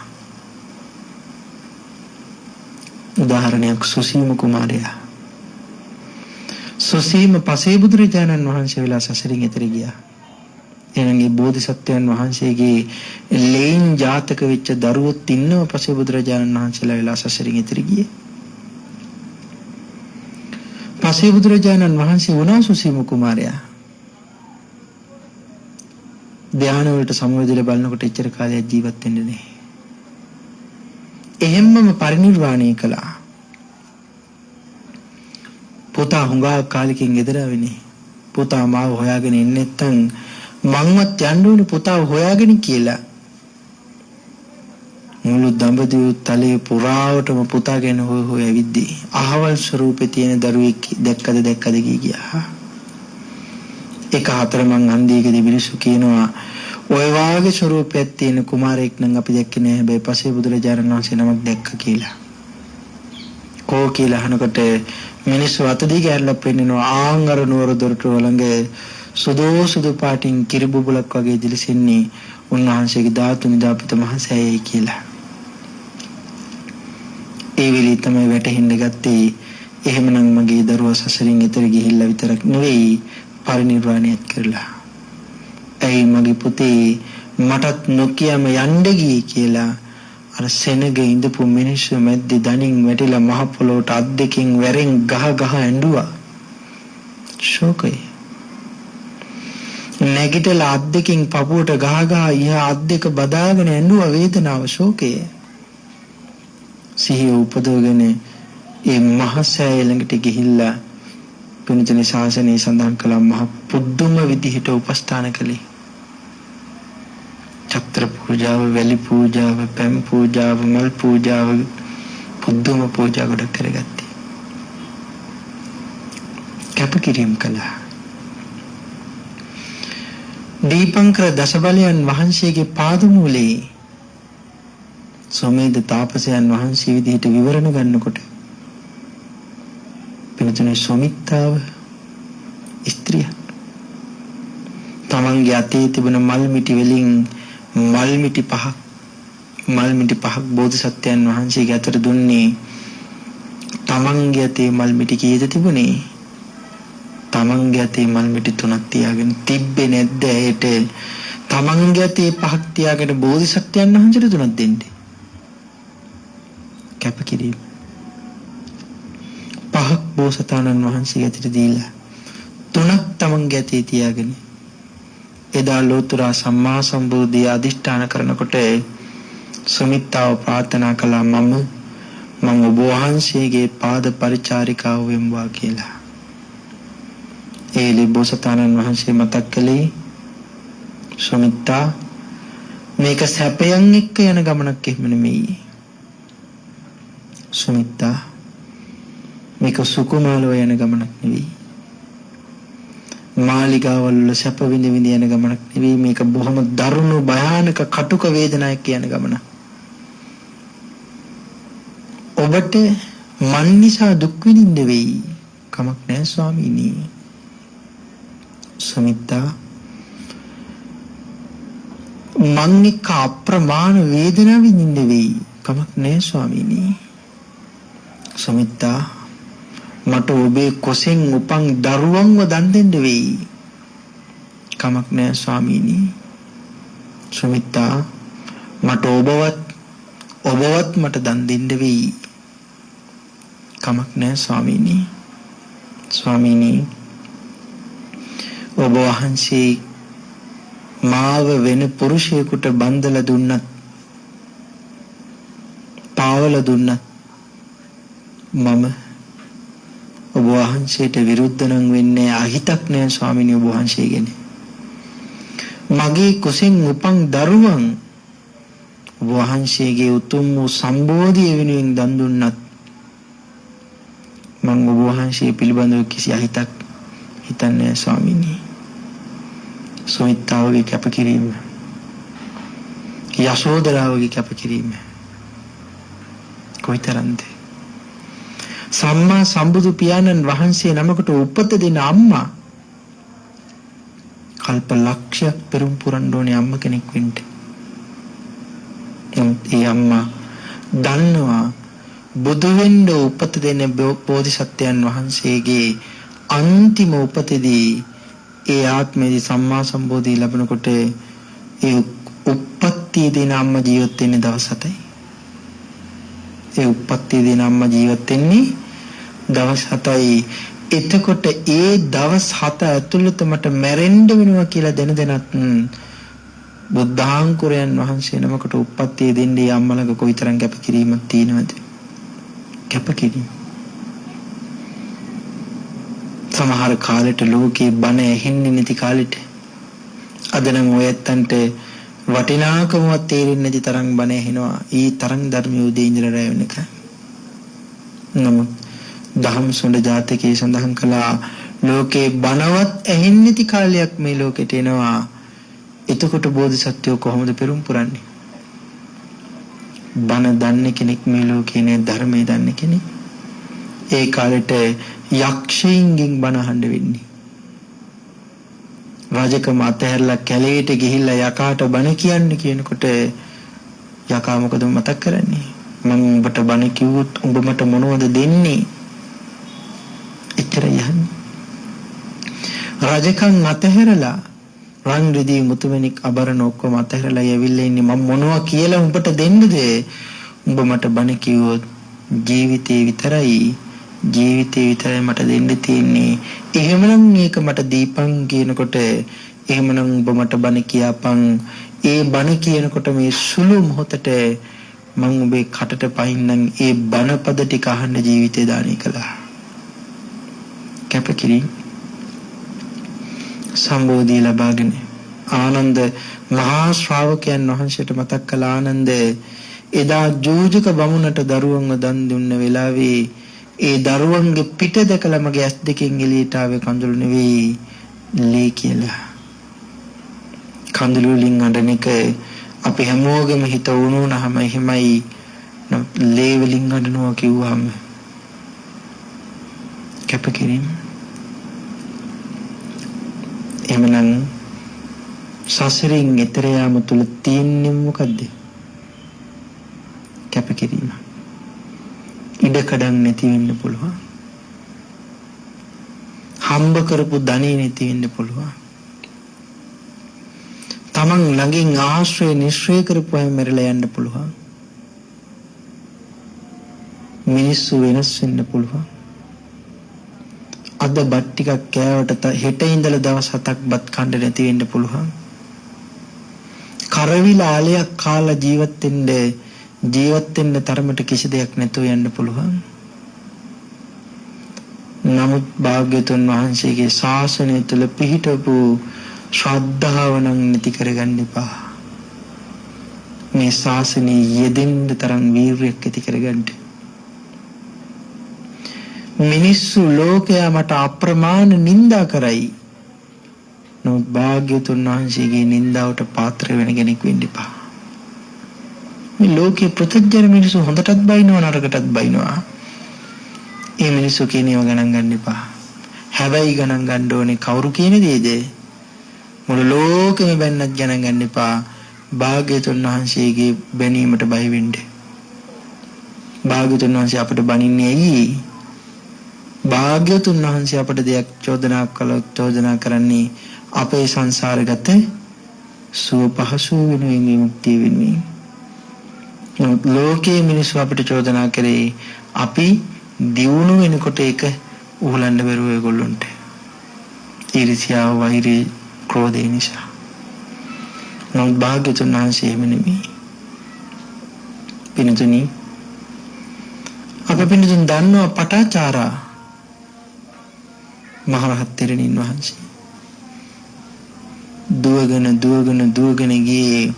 උදාහරණයක් සුසීම කුමාරයා. සුසීම පසේ බුදුරජාණන් වහන්සේ වෙලා සසරින් එතර ගියා. එනංගේ බෝධිසත්වයන් වහන්සේගේ ලේන් ජාතක වෙච්ච දරුවොත් ඉන්නව පසේ බුදුරජාණන් වහන්සේලා වෙලා සසරින් එතර ගියේ. පසේ බුදුරජාණන් වහන්සේ වුණා සුසීම කුමාරයා. ධානය වලට සමවැදලා බලනකොට එච්චර කාලයක් ජීවත් වෙන්නේ නැහැ. එහෙම්මම පරිනිර්වාණය කළා. පුතා හුඟා කාලෙකින් ගෙදර ආවෙනේ. පුතා මාව හොයාගෙන ඉන්නේ නැත්තම් මංවත් යන්න ඕනේ පුතාව හොයාගෙන කියලා. මුළු දඹදිව තලයේ පුරාවටම පුතා ගැන හොය ඇවිද්දී අහවල් ස්වරූපේ තියෙන දරුවෙක් දැක්කද ගියා. එක හතරමං හන්දියකදී මිනිස්සු කියනවා ඔය වාගේ ස්වරූපයක් තියෙන කුමාරයෙක් නම් අපි දැක්කේ නෑ. හැබැයි පසේ බුදුරජාණන් වහන්සේ නමක් දැක්ක කියලා. කෝ කියලා අහනකොට මිනිස්සු අත දිග ඇරලා පෙන්නනවා ආංගර නුවර දොරටුව ළඟ සුදු පාටින් කිරිබුබුලක් වගේ දිලිසෙන්නේ උන්වහන්සේගේ ධාතු නිදාපිත මහසෑයයි කියලා. ඒ වෙලේ තමයි වැටහෙන්න ගත්තේ එහෙමනම් මගේ දරුවා සසරින් එතර ගිහිල්ලා විතරක් නෙවෙයි පරිනිර්වාණයත් කරලා. ඇයි මගේ පුතේ මටත් නොකියම යන්න ගියේ කියලා අර සෙනග ඉඳපු මිනිස්සු මැද්දේ දණින් වැටිලා මහ පොළොවට අත් දෙකෙන් වැරෙන් ගහ ඇඬුවා. ශෝකයි. නැගිටලා අත් දෙකෙන් පපුවට ගහ අත් දෙක බදාගෙන ඇඬුවා වේදනාව ශෝකය. සිහිය උපදවගෙන ඒ මහසෑය ළඟට ගිහිල්ලා පින්තුනි ශාසනයේ සඳහන් කළා මහ පුදුම විදිහට උපස්ථාන කළේ. චත්‍ර පූජාව, වැලි පූජාව, පැම් පූජාව, මල් පූජාව, පුදුම පූජා ගොඩක් කරගත්තේ. කැපකිරීම කළා. දීපංකර දසබලයන් වහන්සේගේ පාදමූලයේ සොමේද තාපසයන් වහන්සේ විදිහට විවරණ ගන්නකොට පින්තුනේ සොමිත්තාව ස්ත්‍රිය තමන්ගේ අතේ තිබෙන මල් මිටි වලින් මල් මිටි පහක් බෝධිසත්වයන් වහන්සේගේ අතට දුන්නේ. තමන්ගේ අතේ මල් මිටි කීයද තිබුණේ? තමන්ගේ අතේ මල් මිටි 3ක් තියාගෙන තිබ්බේ නැද්ද? ඒට තමන්ගේ අතේ 5ක් තියාගෙන බෝධිසත්වයන් වහන්සේට 3ක් දෙන්නේ. කැපකිරීම. 5ක් බෝසතාණන් වහන්සේගේ අතට දීලා 3ක් තමන්ගේ අතේ තියාගෙන එදා ලෝතර සම්මා සම්බුද්ධිය අධිෂ්ඨාන කරනකොට සුමිත්තාව ප්‍රාර්ථනා කළා මම ඔබ වහන්සේගේ පාද පරිචාරිකාව වෙම්වා කියලා. ඒ බෝසතාණන් වහන්සේ මතක් කළේ සුමිත්තා මේක සැපයන් එක්ක යන ගමනක් එහෙම නෙමෙයි. සුමිත්තා මේක සුකුමාලව යන ගමනක් නෙවෙයි. මාලිගාවල් වල සැප විඳ විඳ යන ගමනක් නෙවෙයි. මේක බොහොම දරුණු භයානක කටුක වේදනාවක් යන ගමනක්. ඔබට මන් නිසා දුක් විඳින්න වෙයි. කමක් නැහැ ස්වාමීනි. සුමිත්තා මන් එක්ක අප්‍රමාණ වේදනාව විඳින්න වෙයි. කමක් නැහැ ස්වාමීනි. සුමිත්තා මට ඔබේ කොසෙන් උපන් දරුවන්ව දන් දෙන්න වෙයි. කමක් නෑ ස්වාමීනි. සුමිත්තා මට ඔබවත් මට දන් දෙන්න වෙයි. කමක් නෑ ස්වාමීනි. ස්වාමීනි ඔබ වහන්සේ මාව වෙන පුරුෂයෙකුට බන්දලා දුන්නත් පාවල දුන්නත් මම ඔබ වහන්සේට විරුද්ධ නම් වෙන්නේ අහිතක් නෑ ස්වාමීනි. ඔබ වහන්සේගෙන මගේ කුසෙන් උපන් දරුවන් ඔබ වහන්සේගේ උතුම් වූ සම්බෝධිය වෙනුවෙන් දන් දුන්නත් මම ඔබ වහන්සේ පිළිබඳව කිසි අහිතක් හිතන්නේ නෑ ස්වාමීනි. සුමිත්තාවගේ කැපකිරීම, යශෝදරාවගේ කැපකිරීම කොයිතරම්ද? සම්මා සම්බුදු පියාණන් වහන්සේ නමකට උපත දෙන අම්මා කල්ප ලක්ෂයක් පෙරම් පුරන්න ඕනේ අම්ම කෙනෙක් වෙන්න. ඒ අම්මා දන්නවා බුදු වෙන්න උපත දෙන බෝධිසත්වයන් වහන්සේගේ අන්තිම උපතේදී ඒ ආත්මයේදී සම්මා සම්බෝධිය ලැබනකොට ඒ උප්පත්තිය දෙන අම්මා ජීවත් වෙන්නේ දවස් 7යි. ඒ උප්පත්තිය දෙන අම්මා ජීවත් වෙන්නේ දවස් 7යි. එතකොට ඒ දවස් 7 ඇතුළත මට මැරෙන්න වෙනවා කියලා දැනදැනත් බුද්ධාංකුරයන් වහන්සේ නමකට උප්පත්තිය දෙන්නේ අම්මලක කොයිතරම් කැපකිරීමක් තියෙනවද? කැපකිරීම. සමහර කාලෙට ලෝකේ බණ ඇහෙන්නේ නැති කාලෙට අද නම් ඔයත්තන්ට වටිනාකමවත් තේරෙන්නේ නැති තරම් බණ ඇහෙනවා. ඊ තරම් ධර්මයේ උදේ ඉඳලා රැ වෙනකන්. නමුත් දහම් සොඬ ජාතකයේ සඳහන් කළා ලෝකේ බණවත් ඇහෙන්නේ නැති කාලයක් මේ ලෝකෙට එනවා. එතකොට බෝධිසත්වෝ කොහොමද පෙරම් පුරන්නේ? බණ දන්නේ කෙනෙක් මේ ලෝකේ නේ, ධර්මයේ දන්නේ කෙනෙක්. ඒ කාලෙට යක්ෂයින්ගෙන් බණ අහන්න වෙන්නේ. රාජකම අතහැරලා කැලේට ගිහිල්ලා යකාට බණ කියන්නේ කියනකොට යකා මොකද මතක් කරන්නේ? මම ඔබට බණ කිව්වොත් ඔබ මට මොනවද දෙන්නේ? එච්චරයි යන්නේ. රාජකම් අතහැරලා රන් රිදී මුතුමැණික් අබරණ ඔක්කොම අතහැරලා යවිල්ලා ඉන්නේ. මම මොනවා කියලා ඔබට දෙන්නද? ඔබ මට බණ කිව්වොත් ජීවිතේ විතරයි මට දෙන්න තියෙන්නේ. එහෙමනම් මේක මට දීපන් කියනකොට එහෙමනම් ඔබ මට බණ කියපන්. ඒ බණ කියනකොට මේ සුළු මොහොතට මම ඔබේ කටට පහින්නම් ඒ බණපද ටික අහන්න ජීවිතේ දානය කළා. කැපකිරීම සම්බෝධිය ලබාගෙන ආනන්ද මහා ශ්‍රාවකයන් වහන්සේට මතක් කළ ආනන්ද එදා ජෝජක බමුණට දරුවන්ව දන් දුන්න වෙලාවේ ඒ දරුවන්ගේ පිට දැකලා මගේ ඇස් දෙකෙන් එළියට ආවේ කඳුළු නෙවෙයි ලේ කියලා. කඳුළු වලින් අඬන එක අපි හැමෝගෙම හිත වුණාම එහෙමයි. ලේ වලින් අඬනවා කිව්වම කැපකිරීම. එමනම් සසරින් එතර යාම තුල තියෙන්නේ මොකද්ද? කැපකිරීම. ඉඩකඩම් නැති වෙන්න පුළුවන්. හම්බ කරපු ධනෙ නැති වෙන්න පුළුවන්. තමන් ළඟින් ආශ්‍රය නිශ්‍රය කරපු අය මැරලා යන්න පුළුවන්. මිනිස්සු වෙනස් වෙන්න පුළුවන්. අද බත් ටිකක් කෑවට හෙට ඉඳලා දවස් 7ක් බත් කන්න නැති වෙන්න පුළුවන්. කරවිල ආලයක් කාලා ජීවත් වෙන්න තරමට කිසි දෙයක් නැතුව යන්න පුළුවන්. නමුත් භාග්‍යතුන් වහන්සේගේ ශාසනය තුල පිහිටපු ශ්‍රද්ධාව නම් නැති කරගන්න එපා. මේ ශාසනයේ යෙදෙන්න තරම් වීරියක් ඇති කරගන්න. මිනිස්සු ලෝකයා මට අප්‍රමාණ නිඳා කරයි. නමුත් භාග්‍යතුන් වහන්සේගේ නිඳාවට පාත්‍ර වෙන කෙනෙක් වෙන්න එපා. මේ ලෝකේ ප්‍රත්‍යජන මිනිස්සු හොඳටත් බයිනවා නරකටත් බයිනවා. ඒ මිනිස්සු කියනේව ගණන් ගන්න එපා. හැබැයි ගණන් ගන්න ඕනේ කවුරු කියන දේද? මුළු ලෝකෙම බැන්නත් ගණන් ගන්න එපා. භාග්‍යතුන් වහන්සේගේ බැනීමට බය වෙන්න. භාග්‍යතුන් වහන්සේ අපට බනින්නේ ඇයි? භාග්‍යතුන් වහන්සේ අපට දෙයක් චෝදනා කළොත් චෝදනා කරන්නේ අපේ සංසාරගත සුව පහසු වෙනුවෙන් විමුක්තිය වෙනුවෙන්. ලෝකයේ මිනිස්සු අපිට චෝදනා කරේ අපි දියුණු වෙනකොට ඒක උහුලන්න බැරුව ඒගොල්ලොන්ට. ඊර්ෂ්‍යාව, වෛරය, ක්‍රෝධය නිසා. නමුත් භාග්‍යතුන් වහන්සේ එහෙම නෙමෙයි. පින්තුනි අප පින්තුන් දන්නවා පටාචාරා මහරහත් තෙරණින් වහන්සේ දුවගෙන ගියේ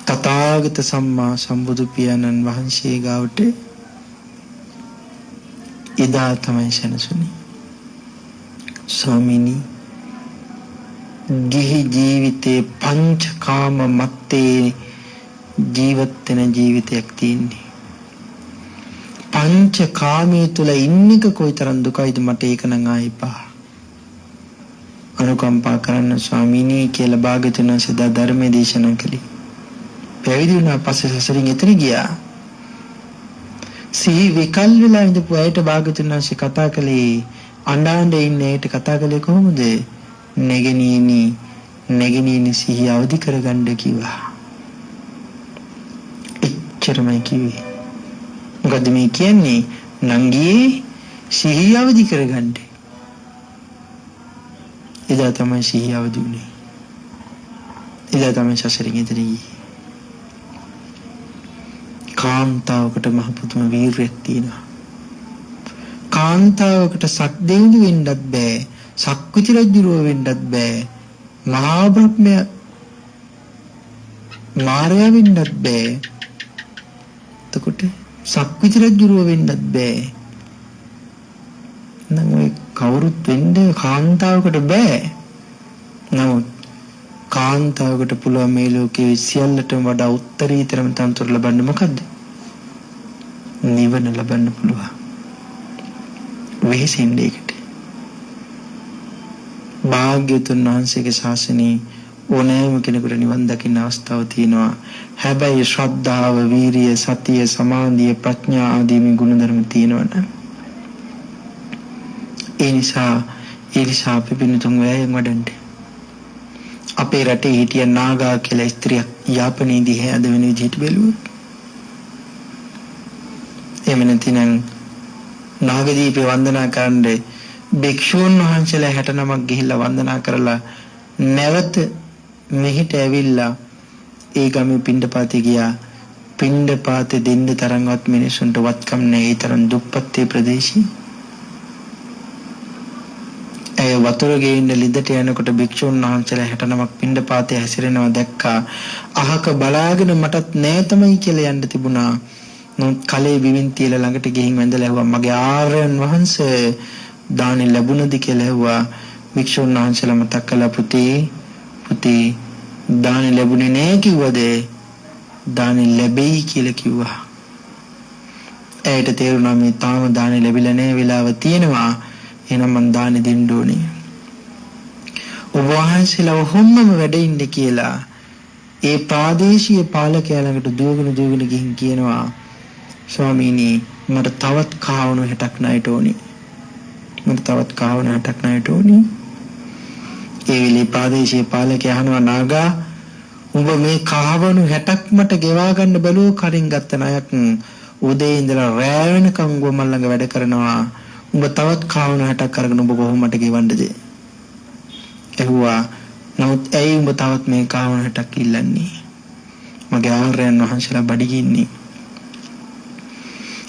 තථාගත සම්මා සම්බුදු පියාණන් වහන්සේ ගාවට. එදා තමයි සැනසුනේ. ස්වාමීනි ගිහි ජීවිතේ පංචකාම මත්තේ ජීවත් වෙන ජීවිතයක් තියෙන්නේ. පංචකාමයේ තුල ඉන්නක කොයිතරම් දුකයිද මට ඒක නම් ආයිපා. අනුකම්පා කරන්න ස්වාමීනි කියලා භාග්‍යතුන් වහන්සේ ධර්මයේ දේශනා කළේ. පැවිදි වුණා පස්සේ සසරින් එතන ගියා. සිහි විකල් වෙලා ඉඳපු අයට භාග්‍යතුන් වහන්සේ කතා කළේ අඬාඬ ඉන්න ඇයට කතා කළේ කොහොමද? නැගෙනීනි සිහිය අවදි කරගන්න කිව්වා. එච්චරමයි කිව්වේ. මොකද මේ කියන්නේ නංගියේ සිහිය අවදි කරගන්න. එදා තමයි සිහිය අවදි වුනේ. එදා තමයි සසරින් එතන ගියේ. කාන්තාවකට මහ පුදුම වීරියක් තියෙනවා. කාන්තාවකට සක්දෙවිඳු වෙන්නත් බෑ. සක්විති රජුරුව වෙන්නත් බෑ. මහා බ්‍රහ්මය මාර්යා වෙන්නත් බෑ. එතකොට සක්විති රජුරුව වෙන්නත් බෑ. නම් ඔය කවුරුත් වෙන්න කාන්තාවකට බෑ. නමුත් කාන්තාවකට පුළුවන් මේ ලෝකයේ සියල්ලටම වඩා උත්තරීතරම තනතුරු ලබන්න මොකද්ද? නිවන ලබන්න පුළුවන්. වෙහෙසෙන්නේ ඒකට. භාග්‍යතුන් වහන්සේගේ ශාසනයේ ඕනෑම කෙනෙකුට නිවන් දකින්න අවස්ථාව තියෙනවා. හැබැයි ශ්‍රද්ධාව, වීරිය, සතිය, සමාධිය, ප්‍රඥා ආදී මේ ගුණධර්ම තියෙනවනේ. ඒ නිසා අපි පින්තුන් වෑයම් වඩන්න. අපේ රටේ හිටිය නාගා කියලා ස්ත්‍රියක් යාපනයේදී හැද වෙන විදිහට බැලුවොත් එහෙම නැතිනම් නාගදීපේ වන්දනා කරන්නේ භික්ෂුන් වහන්සේලා 69ක් ගිහිල්ලා වන්දනා කරලා නැවත මෙහිට ඇවිල්ලා ඒ ගමේ පිණ්ඩපාතේ ගියා. පිණ්ඩපාතේ දෙන්න තරම්වත් මිනිසුන්ට වත්කම් නැහැ. ඒ තරම් දුප්පත් ප්‍රදේශي. ඒ වතුර ගේන්න ලිඳට යනකොට භික්ෂුන් වහන්සේලා 69ක් පිණ්ඩපාතේ හැසිරෙනවා දැක්කා. අහක බලාගෙන මටත් නෑ තමයි කියලා යන්න තිබුණා. නමුත් කලේ බිමින් තියලා ළඟට ගිහින් වැඳලා ඇහුවා මගේ ආර්යයන් වහන්සේ දානි ලැබුණද කියලා ඇහුවා. භික්ෂුන් වහන්සේලා මතක් කළා පුතේ දානි ලැබුණේ නෑ කිව්වද? දානි ලැබෙයි කියලා කිව්වා. ඇයට තේරුණා මේ තාම දානි ලැබිලා නෑ වෙලාව තියෙනවා. එහෙනම් මං දානි දෙන්න ඕනේ. ඔබ වහන්සේලා ඔහොමම වැඩ ඉන්න කියලා ඒ ප්‍රාදේශීය පාලකයා ළඟට දුවගෙන ගිහින් කියනවා ස්වාමීනි මට තවත් කාවණු 60ක් ණයට ඕනි. ඒ වෙලේ ප්‍රාදේශීය පාලකයා අහනවා නාගා උඹ මේ කාවණු 60ක් මට ගෙවා ගන්න බැලුව කරින් ගත්ත ණයක් උදේ ඉඳලා රෑ වෙනකම් උඹ මල් ළඟ වැඩ කරනවා. උඹ තවත් කාවණු 60ක් අරගෙන උඹ කොහොමද ගෙවන්නද? ඇහුවා. නමුත් ඇයි උඹ තවත් මේ කාවණු 60ක් ඉල්ලන්නේ? මගේ ආර්යයන් වහන්සේලා බඩගින්නේ.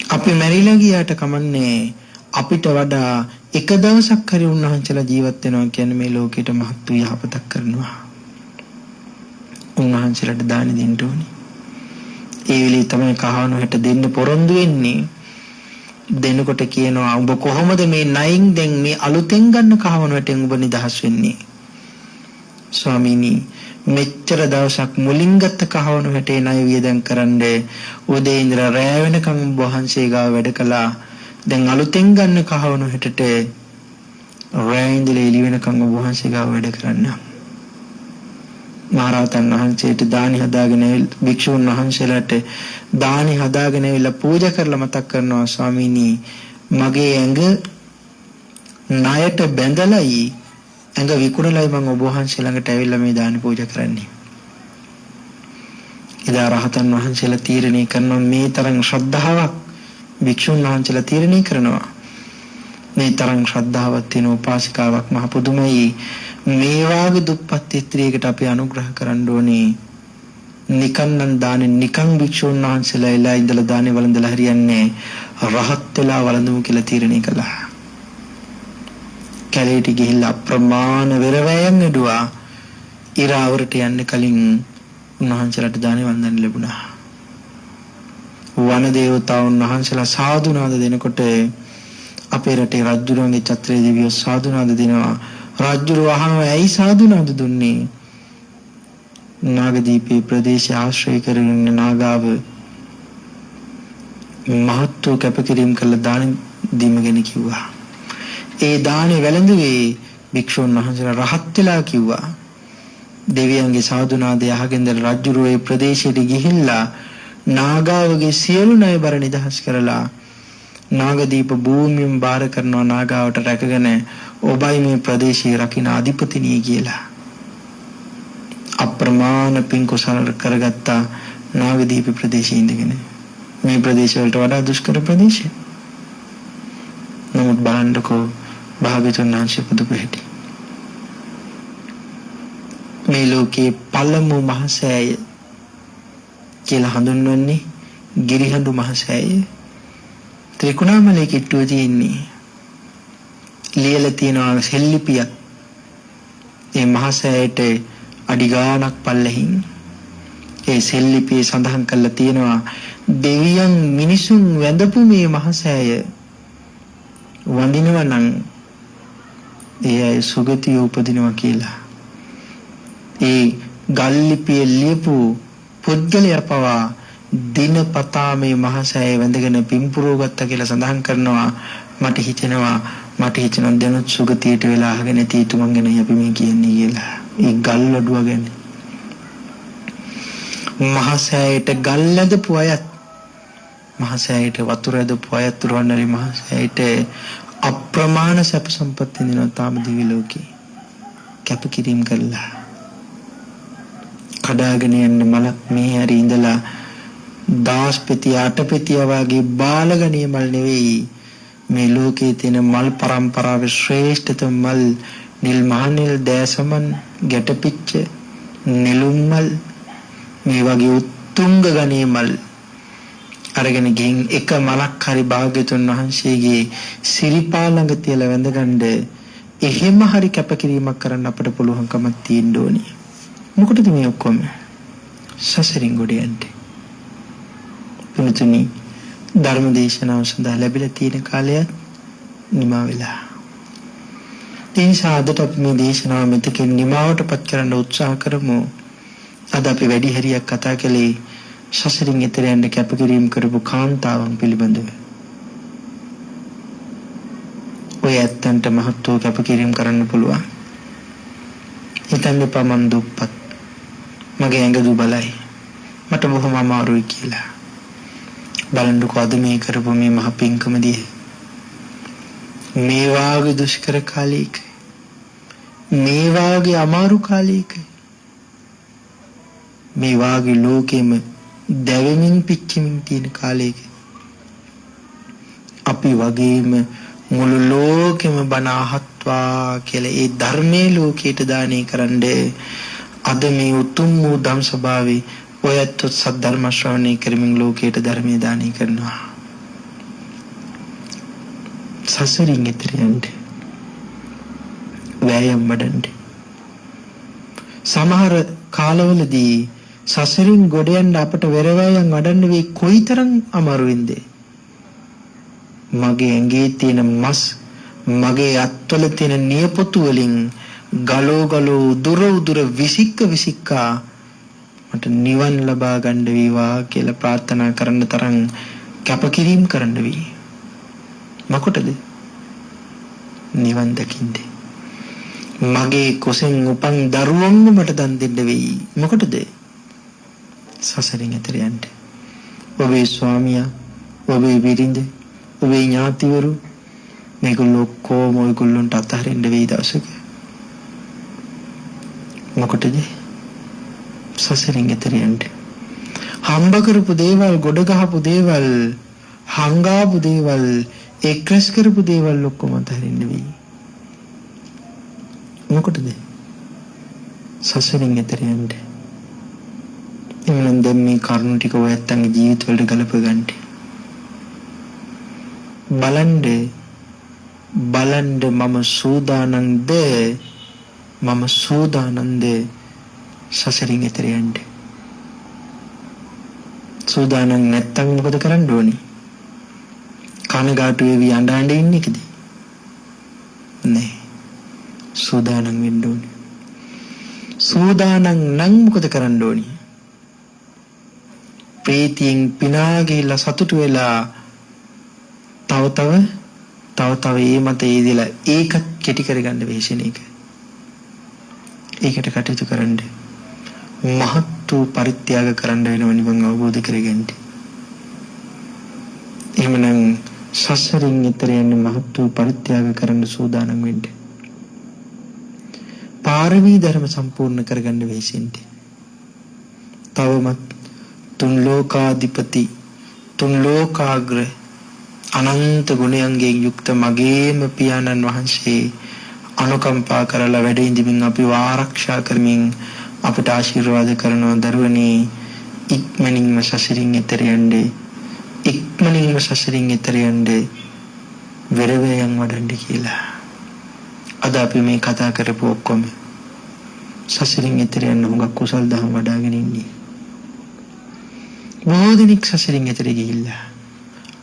අපි මැරිලා ගියාට කමන්නේ අපිට වඩා එක දවසක් හරි උන්වහන්සේලා ජීවත් වෙනවා කියන්නේ මේ ලෝකෙට මහත් වූ යහපතක් කරනවා. උන්වහන්සේලාට දානි දෙන්න ඕනේ. ඒ වෙලේ තමයි කාවණු 60 දෙන්න පොරොන්දු වෙන්නේ. දෙනකොට කියනවා උඹ කොහොමද මේ නයින් දැන් මේ අලුතෙන් ගන්න කාවණු 60න් උඹ නිදහස් වෙන්නේ? ස්වාමීනි මෙච්චර දවසක් මුලින් ගත්ත කාවණු 60 ණය වියදම් කරන්නේ උදේ ඉඳලා රෑ වෙනකම් වහන්සේ ගාව වැඩ කළා. දැන් අලුතෙන් ගන්න කාවණු 60ට රෑ ඉඳලා එළි වෙනකම් වහන්සේ ගාව වැඩ කරන්න. මහරහතන් වහන්සේට දානි හදාගෙන භික්ෂුන් වහන්සේලාට දානි හදාගෙන ඇවිල්ලා පූජා කරලා මතක් කරනවා ස්වාමීනි මගේ ඇඟ ණයට බැඳලයි ඇඟ විකුණලයි මම ඔබ වහන්සේ ළඟට ඇවිල්ලා මේ දානි පූජා කරන්නේ. එදා රහතන් වහන්සේලා තීරණය කරනවා මේ තරම් ශ්‍රද්ධාවක් භික්ෂුන් වහන්සේලා තීරණය කරනවා. මේ තරම් ශ්‍රද්ධාවක් තියෙන උපාසිකාවක් මහ පුදුමයි. මේ වාගේ දුප්පත් ස්ත්‍රියකට අපි අනුග්‍රහ කරන්න ඕනේ. නිකන් දානේ නිකන් භික්ෂුන් වහන්සේලා එලා ඉඳලා දානේ වළඳලා හරියන්නේ රහත් වෙලා වළඳමු කියලා තීරණය කළා. කැලේට ගිහිල්ලා අප්‍රමාණ වෙරවැයන් ඇදුවා. ඉරාවරට යන්න කලින් උන්වහන්සේලාට දානේ වළඳන්න ලැබුණා. වන දේවතාවුන් වහන්සේලා සාදුනාද දෙනකොට අපේ රටේ රජුරුවන්ගේ ඡත්‍රයේ දෙවියෝ සාදුනාද දෙනවා. රජුරුව අහනවා ඇයි සාදුනාද දුන්නේ? නාගදීපේ ප්‍රදේශය ආශ්‍රය කරගෙන නාගාව මහත්ව කැපකිරීම කළ දාන දීමගෙන කිව්වා. ඒ දානේ වැළඳුවේ භික්ෂුන් වහන්සේලා රහත් වෙලා කිව්වා. දෙවියන්ගේ සාදුනාදය අහගෙන රජුරුව ඒ ප්‍රදේශයට ගිහිල්ලා නාගාවගේ සියලු ණය බර නිදහස් කරලා නාගදීප භූමියෙන් බාර කරනවා නාගාවට රැකගෙන ඔබයි මේ ප්‍රදේශයේ රකින්න අධිපතිනිය කියලා. අප්‍රමාණ පින් කුසල කරගත්ත නාගදීප ප්‍රදේශයේ ඉඳගෙන මේ ප්‍රදේශ වලට වඩා දුෂ්කර ප්‍රදේශය. නමුත් බලන්නකෝ භාග්‍යවතුන් වහන්සේ පුදුම හැටි. මේ ලෝකේ පළමු මහසෑය කියලා හඳුන්වන්නේ ගිරිහඬු මහසෑය. ත්‍රිකුණාමලයේ කිට්ටුව තියෙන්නේ. ලියලා තියෙනවා සෙල්ලිපියක්. ඒ මහසෑයට අඩි ගාණක් පල්ලෙහින් ඒ සෙල්ලිපියේ සඳහන් කරලා තියෙනවා දෙවියන් මිනිසුන් වැඳපු මේ මහසෑය වඳිනවා නම් ඒ අය සුගතිය උපදිනවා කියලා. ඒ ගල්ලිපියේ ලියපු පුද්ගලයා පවා දිනපතා මේ මහසෑය වැඳගෙන පින්පුරව ගත්තා කියලා සඳහන් කරනවා. මට හිතෙනවා දැනුත් සුගතියට වෙලා අහගෙන තීතුමන් ගැන අපි මේ කියන්නේ කියලා. ඒ ගල් වඩුව ගැන මහසෑයට ගල් ඇදපු අයත් මහසෑයට වතුර ඇදපු අයත් රුවන්වැලි මහසෑයට අප්‍රමාණ සැප සම්පත් විඳිනවා තාම දිවි ලෝකේ කැපකිරීම කළා. කඩාගෙන යන්න මලක් මේ හරි ඉඳලා දාස් පෙතිය අට පෙතිය වගේ බාලගණිය මල් නෙවෙයි මේ ලෝකයේ තියෙන මල් පරම්පරාවේ ශ්‍රේෂ්ඨතම මල් නිල් මහනිල් දෑසමන් ගැටපිච්ච නෙළුම් මල් මේ වගේ උත්තුංග ගණේ මල් අරගෙන ගින් එක මලක් හරි භාග්‍යතුන් වහන්සේගේ සිරිපා ළඟ තියලා වැඳගන්න එහෙම හරි කැපකිරීමක් කරන්න අපිට පුළුවන්කමක් තියෙන්න ඕනි. මොකටද මේ ඔක්කොම? සසරින් ගොඩ යන්න. පුණ්‍යතුනි ධර්ම දේශනාව සඳහා ලැබිලා තියෙන කාලය නිමා වෙලා. ඒ නිසා අදට අපි මේ දේශනාව මෙතකින් නිමාවටපත් කරන්න උත්සාහ කරමු. අද අපි වැඩි හරියක් කතා කළේ සසරින් එතර යන්න කැපකිරීම කරපු කාන්තාවන් පිළිබඳව. ඔය ඇත්තන්ට මහත් වූ කැපකිරීම කරන්න පුළුවන්. හිතන්න එපා මන් දුප්පත්. මගේ ඇඟ දුබලයි. මට බොහොම අමාරුයි කියලා. බලන්නකෝ අද මේ කරපු මේ මහ පිංකම දිහා. මේ වාගේ දුෂ්කර කාලයක මේ වාගේ අමාරු කාලයක මේ වාගේ ලෝකෙම දැවෙමින් පිච්චෙමින් තියෙන කාලයක අපි වගේම මුළු ලෝකෙම බණ අහත්වා කියලා ඒ ධර්මයේ ලෝකයට දානය කරන්න අද මේ උතුම් වූ ධම් සභාවේ ඔයත් සද්ධර්ම ශ්‍රවණය කරමින් ලෝකයට ධර්මයේ දානය කරනවා. සසරින් එතර යන්න වෑයම් වඩන්න. සමහර කාලවලදී සසරින් ගොඩ යන්න අපට වෙරවෑයම් වඩන්න වෙයි කොයිතරම් අමාරුයින්ද? මගේ ඇඟේ තියෙන මස් මගේ අත්වල තියෙන නියපොතු වලින් ගලෝ උදුර විසික්කා මට නිවන් ලබා ගන්න වේවා කියලා ප්‍රාර්ථනා කරන්න තරම් කැපකිරීම කරන්න වෙයි. මොකටද? නිවන් දකින්න. මගේ කුසෙන් උපන් දරුවන්ව මට දන් දෙන්න වෙයි. මොකටද? සසරින් එතර යන්න. ඔබේ ස්වාමියා, ඔබේ බිරිඳ, ඔබේ ඥාතිවරු මේගොල්ලෝ කොහොම ඔයගොල්ලන්ට අතහරින්න වෙයි දවසක. මොකටද? සසරින් එතර යන්න. හම්බ කරපු දේවල්, ගොඩ ගහපු දේවල්, හංගාපු දේවල්, එක්රස් කරපු දේවල් ඔක්කොම අතහරින්න වෙයි. මොකටද? සසරින් එතර යන්න. එමනම් දැන් මේ කරුණු ටික ඔයත්තන්ගේ ජීවිතවලට ගලප ගන්න. බලන්න මම සූදානම්ද සසරින් එතර යන්න. සූදානම් නැත්තම් මොකද කරන්න ඕනේ? කනගාටු වෙවි අඬ ඉන්න එකද? නෑ. සූදානම් වෙන්න ඕනේ. සූදානම් නම් මොකද කරන්න ඕනේ? ප්‍රීතියෙන් පිනාගිලා සතුටු වෙලා තව ඒ මත ඒදලා ඒක කෙටි කරගන්න වෙහෙසෙන එක. ඒකට කටයුතු කරන්න මහත් වූ පරිත්‍යාග කරන්න වෙනව නිවන් අවබෝධ කරගන්න. එහෙමනම් සසරින් එතර යන මහත් වූ පරිත්‍යාග කරන්න සූදානම් වෙන්න. පාරමී ධර්ම සම්පූර්ණ කරගන්න වෙහෙසෙන්න. තවමත් තුන් ලෝකාධිපති තුන් ලෝකාග්‍ර අනන්ත ගුණයන්ගෙන් යුක්ත මගේම පියාණන් වහන්සේ අනුකම්පා කරලා වැඩ ඉඳිමින් අපිව ආරක්ෂා කරමින් අපට ආශිර්වාද කරනවා. දරුවනේ ඉක්මනින්ම සසරින් එතර යන්න. ඉක්මනින්ම සසරින් එතර යන්න වෙරවැයන් වඩන්න කියලා. අද අපි මේ කතා කරපු ඔක්කොම සසරින් එතර යන්න හුඟක් කුසල් දහම් වඩාගෙන ඉන්නේ. බොහෝ දෙනෙක් සසරින් එතර ගිහිල්ලා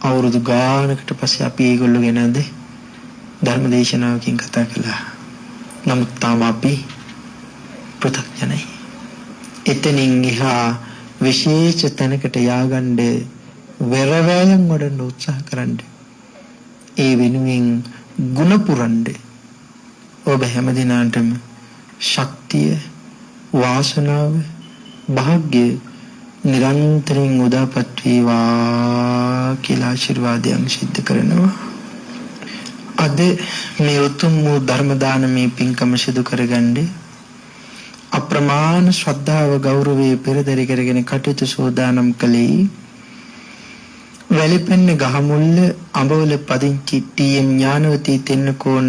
අවුරුදු ගානකට පස්සේ අපි ඒගොල්ලෝ ගැනද ධර්ම දේශනාවකින් කතා කළා. නමුත් තාම අපි පෘථග්ජනයි. එතනින් එහා විශේෂ තැනකට ය아가න්න වෙරවැයන් වඩන්න උත්සාහ කරන්න. ඒ වෙනුවෙන් ගුණ පුරන්න. ඔබ හැම දිනාටම ශක්තිය, වාසනාව, භාග්‍ය නිරන්තරයෙන් උදාපත් වේවා කියලා ආශිර්වාදයන් සිද්ධ කරනවා. අද මේ උතුම් වූ ධර්ම දානමේ පින්කම සිදු කරගන්නේ අප්‍රමාණ ශ්‍රද්ධාව ගෞරවයේ පෙරදරි කරගෙන කටයුතු සෝදානම් කළේ වැලිපෙන්න ගහමුල්ල අඹවල පදිංචි ටීඑම් ඥානවතී තෙන්නකෝන්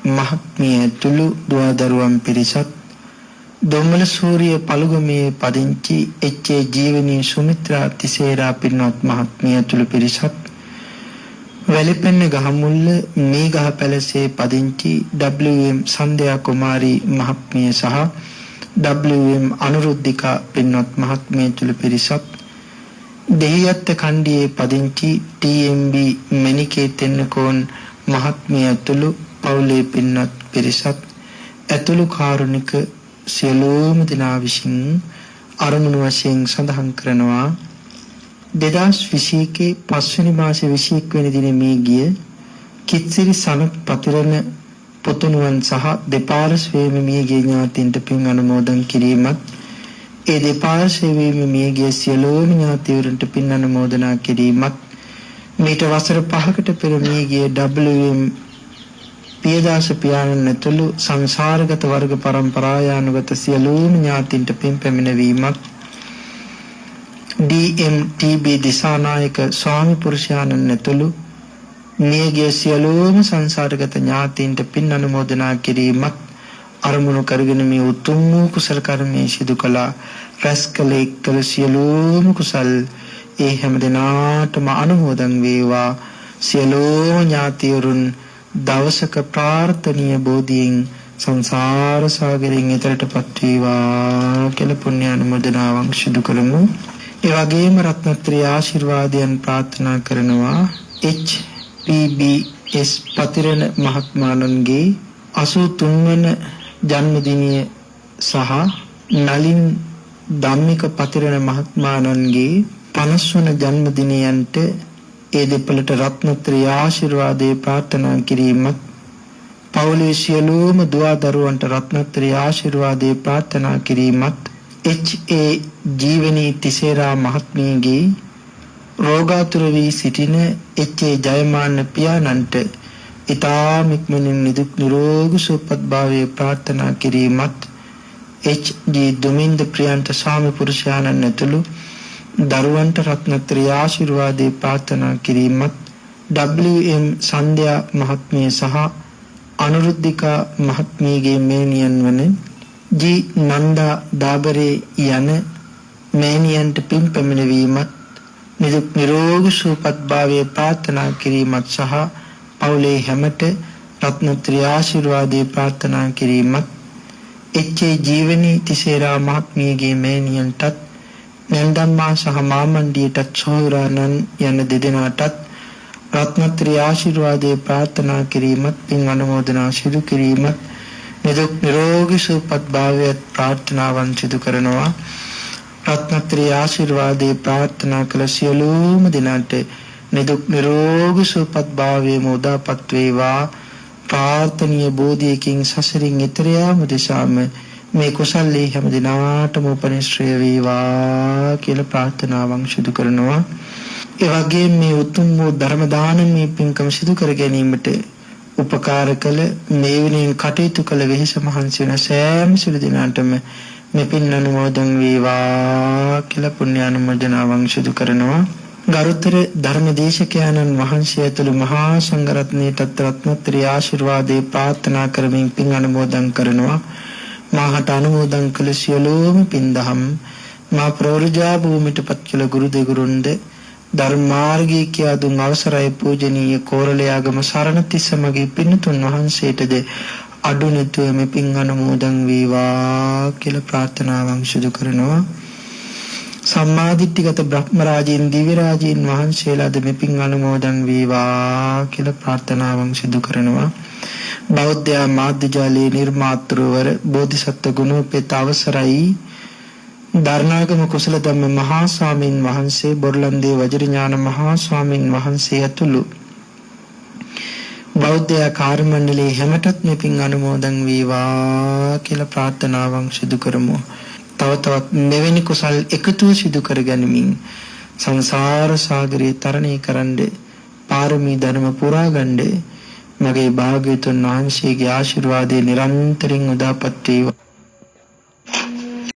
මහත්මිය ඇතුළු දුවදරුවන් පිරිසත් දොම්මල සූරිය පළුගමේ පදිංචි එච්.ඒ. ජීවනී සුමිත්‍රා තිසේරා පින්වත් මහත්මිය ඇතුළු පිරිසක්, වැලිපෙන්න ගහමුල්ල මේගහ පැලසේ පදිංචි WM සන්ධ්‍යා කුමාරී මහත්මිය සහ WM අනුරුද්ධිකා පින්වත් මහත්මිය ඇතුළු පිරිසක්, දෙහියත්ත කණ්ඩියේ පදිංචි TMB මෙනිකේ තෙන්නකෝන් මහත්මිය ඇතුළු පවුලේ පින්වත් පිරිසක් ඇතුළු කාරුණික සියලුම දෙනා විසින් අරමුණු වශයෙන් සඳහන් කරනවා 2021 පස්වෙනි මාසේ 21 වෙනි දිනේ මේ ගිය කිත්සිරි සනත් පතිරණ පුතුණුවන් සහ දෙපාර්ශ්වයේම මිය ගිය ඥාතීන්ට පින් අනුමෝදන් කිරීමත්, ඒ දෙපාර්ශ්වයේම මිය ගිය සියලුම ඥාතීවරුන්ට පින් අනුමෝදනා කිරීමත්, මීට වසර 5කට පෙර මිය ගිය WM පියදාස පියාණන් ඇතුළු සංසාරගත වර්ග පරම්පරායානුගත සියලුම ඥාතීන්ට පින් පැමිණවීමත්, DMTB දිසානායක ස්වාමි පුරුෂයාණන් ඇතුළු මියගිය සියලුම සංසාරගත ඥාතීන්ට පින් අනුමෝදනා කිරීමත් අරමුණු කරගෙන මේ උතුම් වූ කුසල කර්මයේ සිදු කළා. රැස් කළ එක්කල සියලුම කුසල් ඒ හැම දිනාටම අනුමෝදන් වේවා. සියලුම ඥාතීවරුන් දවසක ප්‍රාර්ථනීය බෝධියෙන් සංසාර සාගරයෙන් එතරටපත් වේවා කියලා පුණ්‍ය අනුමෝදනාවන් සිදු කරමු. ඒ වගේම රත්නත්‍රි ආශිර්වාදයන් ප්‍රාර්ථනා කරනවා HPBS පතිරණ මහත්මයාණන්ගේ 83 වන ජන්මදිනය සහ නලින් ධම්මික පතිරණ මහත්මයාණන්ගේ 50 වන ජන්මදිනයන්ට ඒ දෙපළට රත්නත්‍රි ආශිර්වාදයේ ප්‍රාර්ථනා කිරීමත්, පවුලේ සියලුම දුවා දරුවන්ට රත්නත්‍රි ආශිර්වාදයේ ප්‍රාර්ථනා කිරීමත්, එච්.ඒ. ජීවනී තිසේරා මහත්මියගේ රෝගාතුර වී සිටින එච්.ඒ. ජයමාන්න පියාණන්ට ඊ타ම ඉක්මනින් නිදුක් නිරෝගී සුවපත් භාවයේ ප්‍රාර්ථනා කිරීමත්, එච්.ජී. දුමින්ද ප්‍රියන්ත ස්වාමි පුරුෂයාණන් ඇතුළු දරුවන්ට රත්නත්‍රි ආශිර්වාදයේ ප්‍රාර්ථනා කිරීමත්, WM සන්ධ්‍යා මහත්මිය සහ අනුරුද්ධිකා මහත්මියගේ මේනියන් වන ජී නන්දා දාබරේ යන මේනියන්ට පින් පැමිණවීමත්, නිදුක් නිරෝගී සුවපත් භාවයේ ප්‍රාර්ථනා කිරීමත් සහ පවුලේ හැමට රත්නත්‍රි ආශිර්වාදයේ ප්‍රාර්ථනා කිරීමත්, එච්.ඒ. ජීවනී තිසේරා මහත්මියගේ මේනියන්ටත් නැන්දම්මා සහ මාමණ්ඩියටත් සොහොයුරාණන් යන දෙදෙනාටත් රත්නත්‍රි ආශිර්වාදයේ ප්‍රාර්ථනා කිරීමත්, පින් අනුමෝදනා සිදු කිරීමත්, නිදුක් නිරෝගී සුවපත් භාවයත් ප්‍රාර්ථනාවන් සිදු කරනවා. රත්නත්‍රි ආශිර්වාදයේ ප්‍රාර්ථනා කළ සියලුම දෙනාට නිදුක් නිරෝගී සුවපත් භාවයේම උදාපත් වේවා. ප්‍රාර්ථනීය බෝධියකින් සසරින් ඈතර යාම දෙසාම මේ කුසල්ලේ හැම දිනාටම උපනිශ්‍රය වේවා කියලා ප්‍රාර්ථනාවන් සිදු කරනවා. ඒ වගේම මේ උතුම් වූ ධර්ම දානමේ පින්කම සිදු කර ගැනීමට උපකාර කළ මේ වෙනින් කටයුතු කළ වෙහෙස මහන්සි වෙන සෑම සිළු දිනාටම මේ පින් අනුමෝදන් වේවා කියලා පුණ්‍ය අනුමෝදනාවන් සිදු කරනවා. ගරුතර ධර්මදේශකයන්න් වහන්සේ ඇතුළු මහා සංඝරත්නයටත් රත්නත්‍රි ආශිර්වාදයේ ප්‍රාර්ථනා කරමින් පින් අනුමෝදන් කරනවා. මාහට අනුමෝදන් කළ සියලුම පින්දහම් මා ප්‍රවෘජා භූමිට පත් කළ ගුරු දෙගුරුන්ද ධර්මාර්ගී කියා දුන් අවසරයි පූජනීය කෝරළයාගම සරණතිස්ස මගේ පින්තුන් වහන්සේටද අඩු නැතුව මේ පින් අනුමෝදන් වේවා කියලා ප්‍රාර්ථනාවන් සිදු කරනවා. සම්මාදිට්ඨිගත බ්‍රහ්ම රාජීන් දිව්‍ය රාජීන් වහන්සේලාද මේ පින් අනුමෝදන් වේවා කියලා ප්‍රාර්ථනාවන් සිදු කරනවා. බෞද්ධ මාධ්‍ය ජාලයේ නිර්මාතෘවර බෝධිසත්ව ගුණෝපේත අවසරයි දරණාගම කුසල ධම්ම මහා ස්වාමීන් වහන්සේ, බොරලන්දේ වජිරඥාන මහා ස්වාමීන් වහන්සේ ඇතුළු බෞද්ධ කාර්ය මණ්ඩලයේ හැමතත් මේ පින් අනුමෝදන් වේවා කියලා ප්‍රාර්ථනාවන් සිදු කරමු. තව තවත් මෙවැනි කුසල් එකතුව සිදු කර ගනිමින් සංසාර සාගරේ තරණය කරන්න පාරමී ධර්ම පුරා ගන්න මගේ භාග්‍යවතුන් වහන්සේගේ ආශිර්වාදය නිරන්තරයෙන් උදාපත් වේවා.